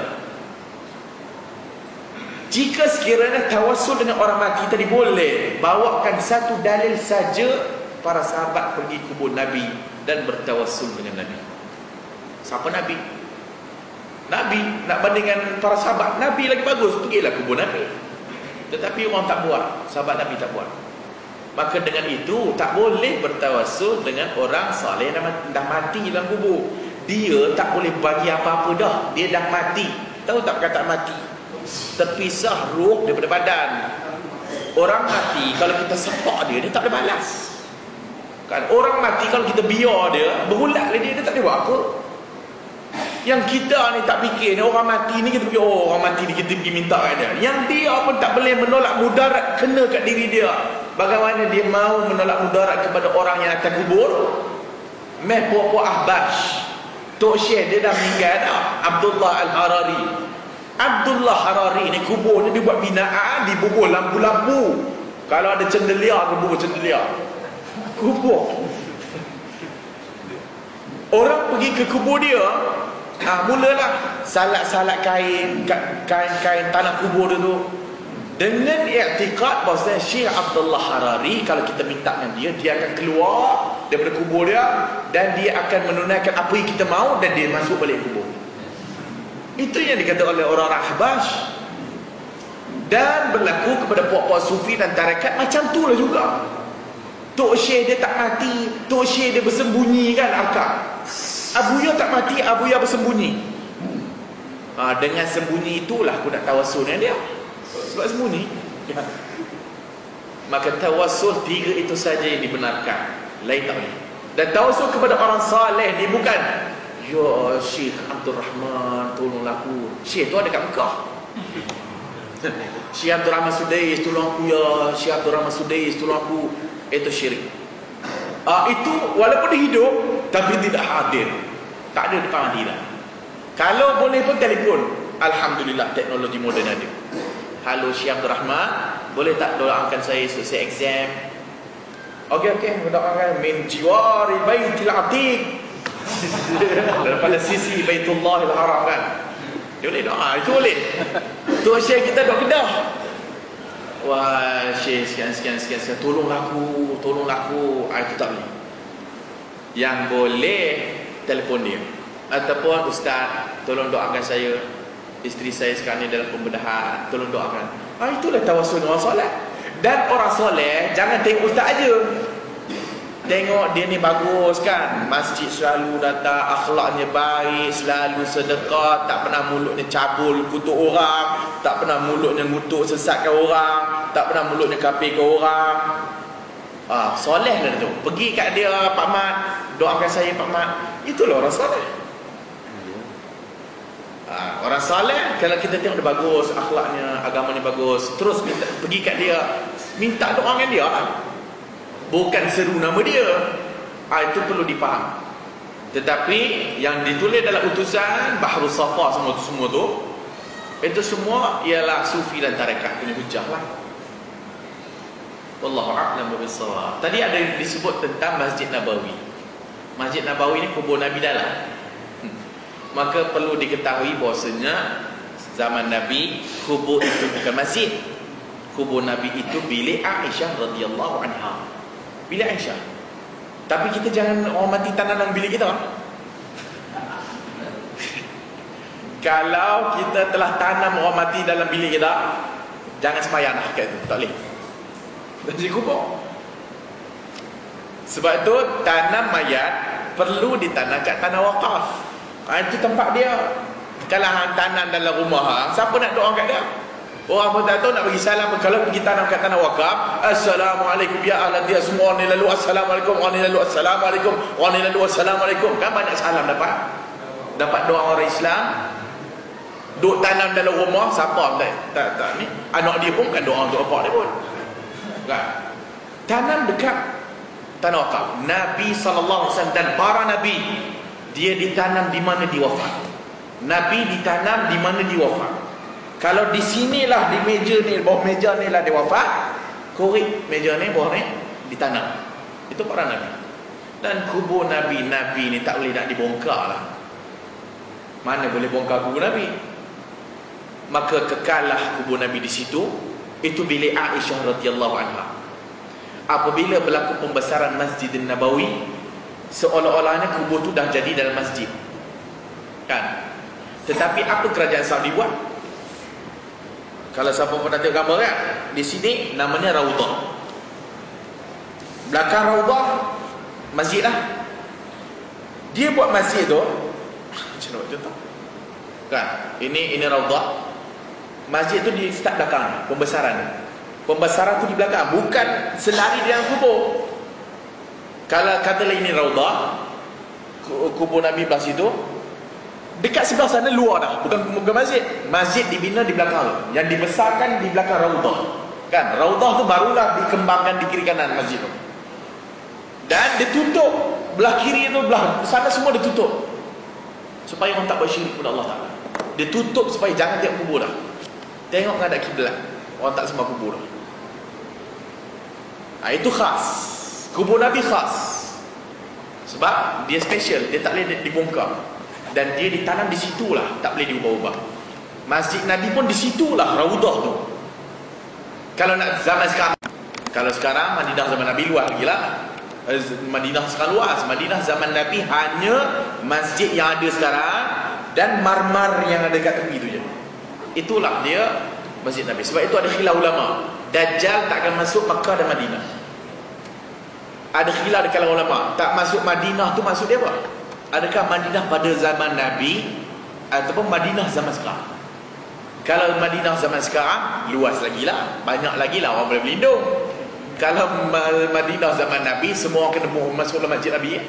Jika sekiranya tawassul dengan orang mati tadi boleh, bawakan satu dalil saja. Para sahabat pergi kubur Nabi dan bertawassul dengan Nabi. Siapa Nabi? Nabi nak bandingkan para sahabat, Nabi lagi bagus, pergilah kubur Nabi. Tetapi orang tak buat, sahabat Nabi tak buat. Maka dengan itu tak boleh bertawassul dengan orang saleh dah mati dalam kubur. Dia tak boleh bagi apa-apa dah, dia dah mati. Tahu tak perkataan mati? Terpisah roh daripada badan. Orang mati kalau kita sepak dia tak boleh balas. Kan orang mati kalau kita biar dia berulat dia tak boleh buat apa. Yang kita ni tak fikir ni, orang mati ni kita fikir orang mati ni kita pergi minta kat dia. Yang dia pun tak boleh menolak mudarat kena kat diri dia. Bagaimana dia mau menolak mudarat kepada orang yang akan kubur? Meh puak-puak Ahbash, Tok Syekh dia dah meninggal dah, Abdullah Al-Harari. Abdullah Harari ni kubur ni dibuat binaan, dibubuh lampu-lampu. Kalau ada cendelia, dibubuh cendelia. Kubur. Orang pergi ke kubur dia, mulalah salat-salat kain tanah kubur dia tu. Dengan i'tiqad bahawa Syekh Abdullah Harari, kalau kita minta dengan dia akan keluar daripada kubur dia dan dia akan menunaikan apa yang kita mahu dan dia masuk balik kubur. Itu yang dikatakan oleh orang-orang Ahbash. Dan berlaku kepada puak-puak sufi dan tarekat macam tu lah juga. Tok Syekh dia tak mati, Tok Syekh dia bersembunyi kan akak. Abuya tak mati, Abuya bersembunyi. Dengan sembunyi itulah aku nak tawassul dengan dia. Sebab sembunyi. Maka tawassul 3 itu saja yang dibenarkan, lain tak boleh. Dan tawassul kepada orang saleh ni bukan, ya Syekh Abdul Rahman tolonglah aku. Syekh tu ada kat Mekah. Syekh Abdul Rahman Sudais tolong aku ya, Syekh Abdul Rahman Sudais tolong aku. Itu syirik. Itu walaupun dia hidup tapi tidak hadir, tak ada depan mati dah. Kalau boleh pun telefon. Alhamdulillah teknologi moden ada. Halo Syekh Abdul Rahman, boleh tak doakan saya selesai exam? Okey, doakan min jiwari baitil atiq. Daripada sisi Baitullahil Haram kan. Dia boleh doa, itu boleh. Tu Syekh kita dok Kedah. Wah, Syekh sekian tolonglah aku. Itu tak boleh. Yang boleh telefon dia. Ataupun ustaz, tolong doakan saya. Isteri saya sekarang ni dalam pembedahan, tolong doakan. Itulah tawassul orang soleh. Dan orang soleh jangan tengok ustaz aja. Tengok dia ni bagus kan, masjid selalu datang, akhlaknya baik, selalu sedekah, tak pernah mulutnya cabul kutuk orang, tak pernah mulutnya ngutuk sesatkan orang, tak pernah mulutnya kafir ke orang. Soleh lah tu. Pergi kat dia, Pak Mat, doakan saya Pak Mat. Itulah orang soleh. Orang soleh, kalau kita tengok dia bagus, akhlaknya, agamanya bagus, terus kita pergi kat dia, minta doa dengan dia, bukan seru nama dia. Itu perlu dipaham. Tetapi yang ditulis dalam utusan Bahrus Safa semua tu, itu semua ialah sufi dan tarekat, kena hujah lah. Wallahu a'lam bishawab. Tadi ada disebut tentang Masjid Nabawi. Masjid Nabawi ni kubur Nabi dalam. Maka perlu diketahui bahawasanya zaman Nabi, kubur itu bukan masjid. Kubur Nabi itu bilik Aisyah radhiyallahu anha. Bilik Aisyah. Tapi kita jangan orang mati tanam dalam bilik kita. Kalau kita telah tanam orang mati dalam bilik kita, jangan sembahyang lah kat itu, tak boleh. Jadi kubur. Sebab itu tanam mayat perlu ditanam kat tanah wakaf. Itu tempat dia. Kalau hang tanam dalam rumah, siapa nak doa kat dia? Orang pun tak tahu nak bagi salam. Kalau pergi tanam kat tanah wakaf, Assalamualaikum ya ahli dia, semua orang ni lalu Assalamualaikum, orang ni lalu Assalamualaikum, orang ni lalu Assalamualaikum. Kan banyak salam dapat doa orang Islam. Duk tanam dalam rumah, siapa tak ni anak dia pun kan doa untuk apa dia pun kan. Tanam dekat tanah wakaf. Nabi SAW dan para Nabi, dia ditanam di mana dia wafat. Nabi ditanam di mana dia wafat. Kalau di sinilah, di meja ni, bawah meja ni lah dia wafat, korek meja ni, bawah ni ditanam. Itu para Nabi. Dan kubur Nabi ni tak boleh nak dibongkar lah. Mana boleh bongkar kubur Nabi? Maka kekallah kubur Nabi di situ. Itu bilik Aisyah radhiyallahu anha. Apabila berlaku pembesaran Masjidin Nabawi, seolah-olahnya kubur tu dah jadi dalam masjid kan. Tetapi apa kerajaan Saudi buat? Kalau siapa pernah tengok gambar kan, di sini namanya Raudah. Belakang Raudah masjid lah. Dia buat masjid tu macam mana contoh kan, ini Raudah. Masjid tu di start belakang, pembesaran tu di belakang, bukan selari di dalam kubur. Kalau katalah ini Raudah, kubur Nabi belah situ, dekat sebelah sana luar dah, bukan masjid. Masjid dibina di belakang, yang dibesarkan di belakang Raudah kan. Raudah tu barulah dikembangkan di kiri kanan masjid tu. Dan ditutup belah kiri tu, belah sana semua ditutup supaya orang tak bersyirik kepada Allah Ta'ala. Dia tutup supaya jangan tengok kubur dah. Tengok menghadap kiblat, orang tak sembah kubur dah. Itu khas. Kubur Nabi khas. Sebab dia special, dia tak boleh dibongkar. Dan dia ditanam di situlah, tak boleh diubah-ubah. Masjid Nabi pun di situlah, Raudah tu. Kalau nak zaman sekarang, kalau sekarang Madinah zaman Nabi luas lagi lah. Madinah sekarang luas. Madinah zaman Nabi hanya masjid yang ada sekarang dan marmar yang ada dekat tepi tu je. Itulah dia Masjid Nabi. Sebab itu ada khilaf ulama, Dajjal tak akan masuk Makkah dan Madinah. Ada khilaf di kalangan ulama, tak masuk Madinah tu maksud dia apa? Adakah Madinah pada zaman Nabi ataupun Madinah zaman sekarang? Kalau Madinah zaman sekarang, luas lagi lah, banyak lagi lah orang boleh berlindung. Kalau Madinah zaman Nabi, semua orang kena masuk dalam Masjid Nabi.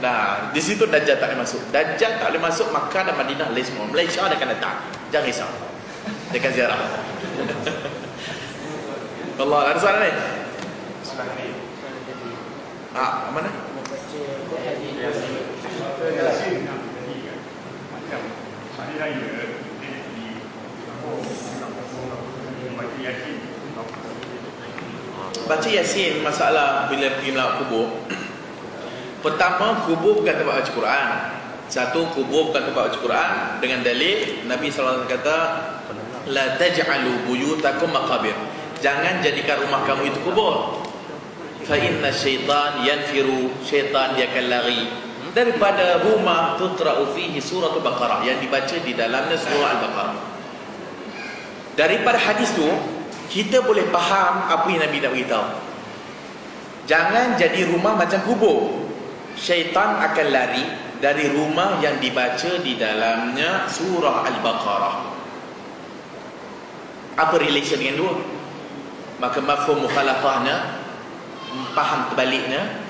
Nah, di situ Dajjal tak boleh masuk. Dajjal tak boleh masuk Makkah dan Madinah, lain semua. Malaysia dia akan datang, jangan risau, dia akan ziarah. Allah, ada soalan ni? Mana? Yasin macam hari raya di baca Yasin. Masalah bila pergi melawat kubur, pertama, kubur bukan tempat baca Quran. Satu, kubur bukan tempat baca Quran dengan dalil Nabi SAW kata, la taj'alu buyutakum maqabir. Jangan jadikan rumah kamu itu kubur. Fa inna syaitan yanfiru, syaitan dia akan lari daripada rumah tutra'u fihi surah Al-Baqarah, yang dibaca di dalamnya surah Al-Baqarah. Daripada hadis tu kita boleh faham apa yang Nabi nak beritahu. Jangan jadi rumah macam kubur. Syaitan akan lari dari rumah yang dibaca di dalamnya surah Al-Baqarah. Apa relation dengan dua? Maka mafhum mukhalafahnya, faham terbaliknya,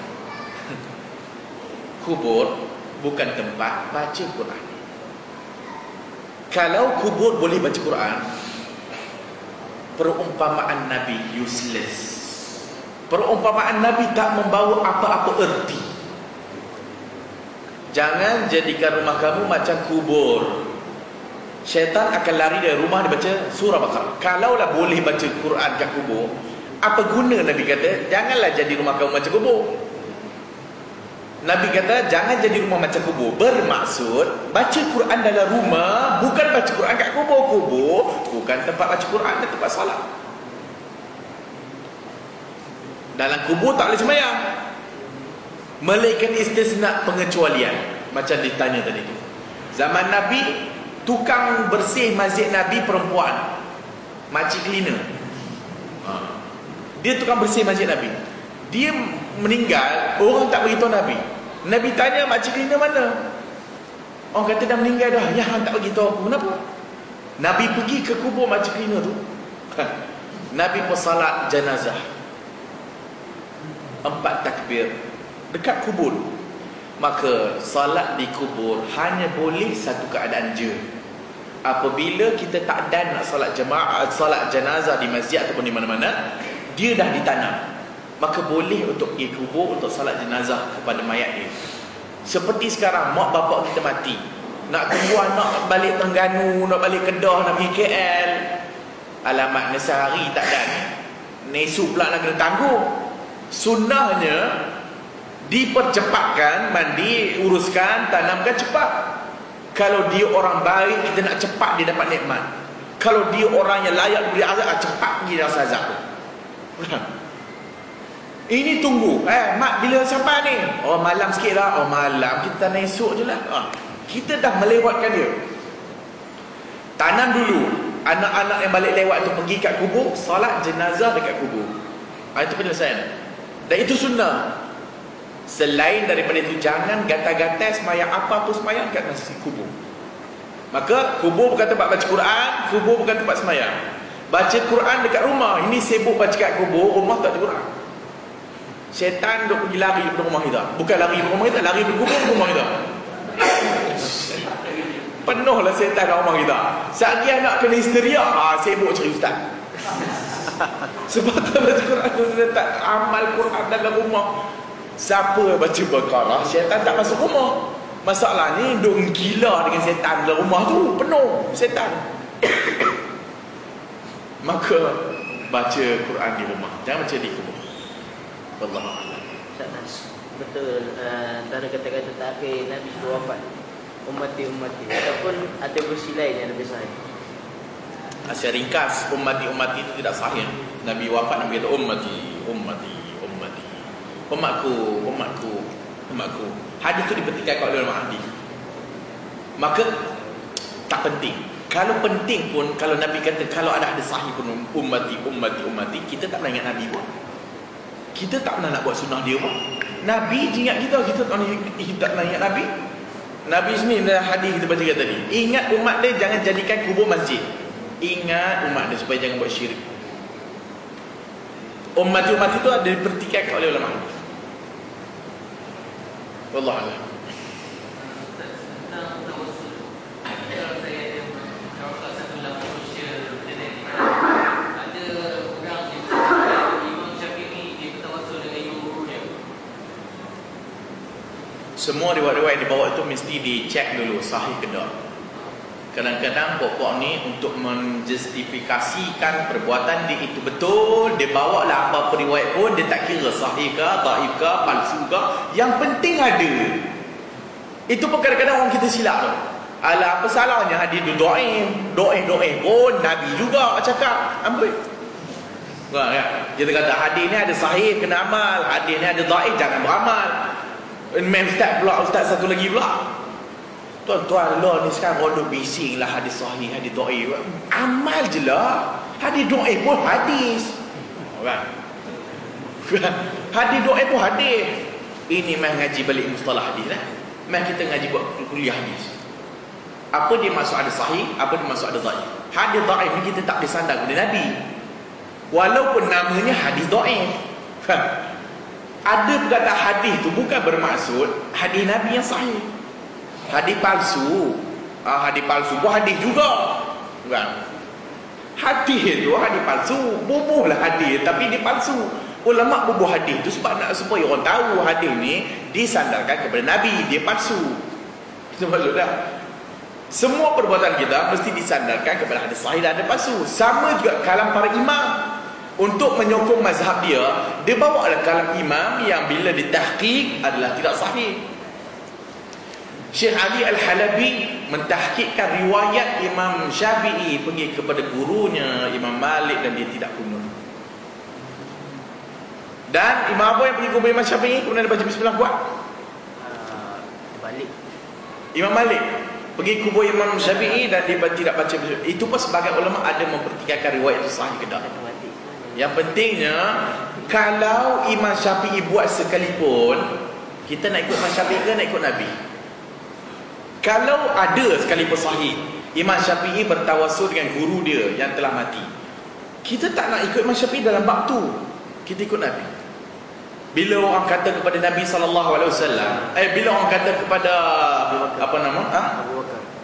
kubur bukan tempat baca Quran. Kalau kubur boleh baca Quran, perumpamaan Nabi useless. Perumpamaan Nabi tak membawa apa-apa erti. Jangan jadikan rumah kamu macam kubur. Syaitan akan lari dari rumah dia baca surah Baqarah. Kalaulah boleh baca Quran kat kubur, apa guna Nabi kata janganlah jadi rumah kamu macam kubur. Nabi kata jangan jadi rumah macam kubur. Bermaksud baca Quran dalam rumah, bukan baca Quran kat kubur. Kubur bukan tempat baca Quran, dan tempat solat. Dalam kubur tak boleh sembahyang, melainkan istisna, pengecualian. Macam ditanya tadi tu, zaman Nabi, tukang bersih masjid Nabi perempuan, makcik cleaner, dia tukang bersih masjid Nabi. Dia meninggal, orang tak beritahu Nabi. Nabi tanya, makcik cleaner mana? Orang kata dah meninggal dah. Ya, tak beritahu aku. Kenapa? Nabi pergi ke kubur makcik cleaner tu. Nabi bersalat jenazah 4 takbir dekat kubur. Maka salat di kubur hanya boleh satu keadaan je. Apabila kita tak dan nak salat jemaah, salat jenazah di masjid ataupun di mana-mana, dia dah ditanam, maka boleh untuk pergi kubur untuk salat jenazah kepada mayat dia. Seperti sekarang mak bapak kita mati, nak tunggu anak balik Terengganu, nak balik Kedah, nak pergi KL, alamatnya sehari tak dan, esok pula nak kena tangguh. Sunnahnya dipercepatkan, mandi, uruskan, tanamkan cepat. Kalau dia orang baik, kita nak cepat dia dapat nikmat. Kalau dia orang yang layak diberi azab, cepat pergi rasa azab tu. Ini tunggu, mak bila sampai ni? Oh malam sikit lah. Oh malam, kita tanam esok je lah. Kita dah melewatkan dia. Tanam dulu. Anak-anak yang balik lewat tu pergi kat kubur, salat jenazah dekat kubur. Itu penyelesaian. Dan itu sunnah. Selain daripada itu, jangan gatal-gatal semayang apa-apa semayang kat nasi kubur. Maka kubur bukan tempat baca Quran, kubur bukan tempat semayang. Baca Quran dekat rumah. Ini sibuk baca kat kubur, rumah tak ada Quran. Syaitan duk pergi lari dari rumah kita. Bukan lari dari rumah kita, lari dari kubur rumah kita. Penuhlah syaitan kat rumah kita. Saat dia nak kena histeria, sibuk cari ustaz. Sebab tak baca Quran, tak amal Quran dalam rumah. Siapa baca Baqarah, syaitan tak masuk rumah. Masalah ni duk gila dengan syaitan dalam rumah tu, penuh syaitan. Maka baca Quran di rumah, jangan baca di kubur. Wallahu a'lam. Betul, antara kata-kata terakhir Nabi wafat, ummati ataupun ada versi lain yang lebih sahih. Secara ringkas, ummati itu tidak sahih. Nabi wafat, Nabi kata ummati. Umatku. Hadis tu dipertikaikan oleh ulama hadis. Maka tak penting. Kalau penting pun, kalau Nabi kata kalau ada hadis sahih pun ummati, kita tak pernah ingat Nabi pun. Kita tak pernah nak buat sunnah dia pun. Nabi ingat kita tak pernah ingat Nabi. Nabi sini dalam hadis kita baca tadi, ingat umat dia jangan jadikan kubur masjid. Ingat umat dia supaya jangan buat syirik. Umat itu ada dipertikaikan oleh ulama hadis. Wallahu a'lam. Semua riwayat-riwayat dibawa itu mesti dicek dulu sahih ke tak. Kadang-kadang pokok ni untuk menjustifikasikan perbuatan dia itu betul, dia bawa lah apa riwayat pun, dia tak kira sahih ke, dhaif ke, palsu ke, yang penting ada. Itu pun kadang-kadang orang kita silap tu. Alah, apa salahnya hadis tu dhaif pun Nabi juga cakap, ambil. Ya. Kita kata hadis ni ada sahih kena amal, hadis ni ada dhaif jangan beramal. Ustaz satu lagi pula, tuan-tuan lah ni sekarang rodok bising lah hadis sahih, hadis dhaif. Amal je lah. Hadis dhaif pun hadis, kan? Hadis dhaif pun hadis. Ini mah ngaji balik mustalah hadis lah. Mah kita ngaji buat kuliah hadis. Apa dia maksud ada sahih, apa dia maksud ada dhaif. Hadis dhaif ni kita tak disandar kepada Nabi. Walaupun namanya hadis dhaif. Ada perkataan hadis tu bukan bermaksud hadis Nabi yang sahih. Hadis palsu. Hadis palsu pun hadis juga. Kan? Hadis tu hadis palsu. Bubuhlah hadis tapi dia palsu. Ulama bubuh hadis tu sebab nak supaya orang tahu hadis ni disandarkan kepada Nabi, dia palsu. Itu maksud tak? Semua perbuatan kita mesti disandarkan kepada hadis sahih dan hadis palsu. Sama juga kalam para imam. Untuk menyokong mazhab dia, dia bawa lah kalam imam yang bila ditahqiq adalah tidak sahih. Syekh Ali Al-Halabi mentahqiqkan riwayat Imam Syafi'i pergi kepada gurunya Imam Malik dan dia tidak kunut. Dan Imam apa yang pergi kepada Imam Syafi'i kemudian dia baca bismillah buat? Balik. Imam Malik pergi kubur Imam Syafi'i dan dia tidak baca bismillah. Itu pun sebagai ulama ada mempertikaikan riwayat itu sahih ke tak. Yang pentingnya kalau Imam Syafi'i buat sekalipun, kita nak ikut Imam Syafi'i ke nak ikut Nabi? Kalau ada sekalipun sahih Imam Syafi'i bertawassul dengan guru dia yang telah mati, kita tak nak ikut Imam Syafi'i dalam bab tu. Kita ikut Nabi. Bila orang kata kepada Nabi SAW, bila orang kata kepada apa nama?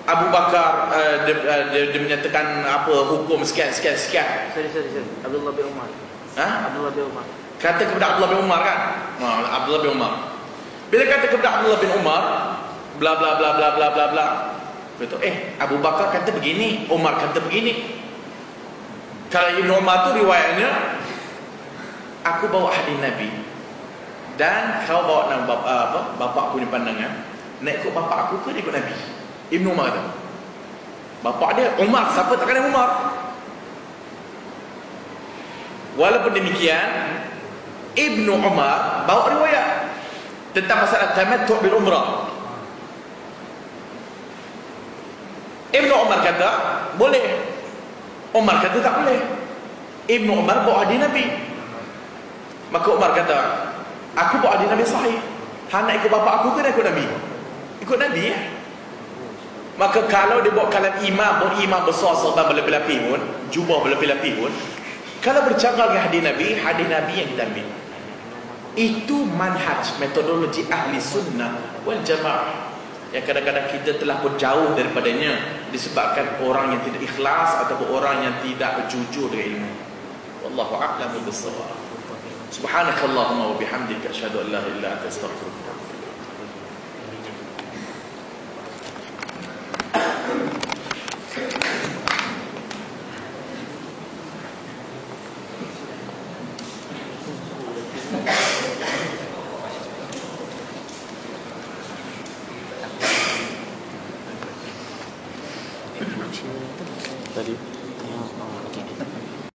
Abu Bakar, dia menyatakan apa hukum sekian. Sorry. Abdullah bin Umar. Abdullah bin Umar. Kata kepada Abdullah bin Umar kan? Abdullah bin Umar. Bila kata kepada Abdullah bin Umar, bla bla bla bla bla bla bla. Betul. Abu Bakar kata begini, Umar kata begini. Kalau Ibn Umar tu riwayatnya, aku bawa hadis Nabi dan kau bawa nama bapak punya pandangan. Nak ikut bapak aku ke nak ikut Nabi? Ibn Umar kata. Bapak dia Umar, siapa tak kenal Umar? Walaupun demikian, Ibn Umar bawa riwayat tentang masalah tamattu' bil umrah. Ibn Umar kata boleh, Umar kata tak boleh. Ibn Umar bawa hadis Nabi. Maka Umar kata, aku bawa hadis Nabi sahih. Hang nak ikut bapak aku ke nak ikut Nabi? Ikut Nabi ya. Maka kalau dia bawa kalam imam pun, imam besar serban berlapis-lapis pun, jubah berlapis-lapis pun, kalau bercakap dengan hadis Nabi yang kita ambil. Itu manhaj, metodologi ahli sunnah wal jamaah. Yang kadang-kadang kita telah pun jauh daripadanya disebabkan orang yang tidak ikhlas ataupun orang yang tidak jujur dengan ilmu. Wallahu a'lam bishawab. Subhanakallahumma wa bihamdika asyhadu an la ilaha illa anta astaghfiruka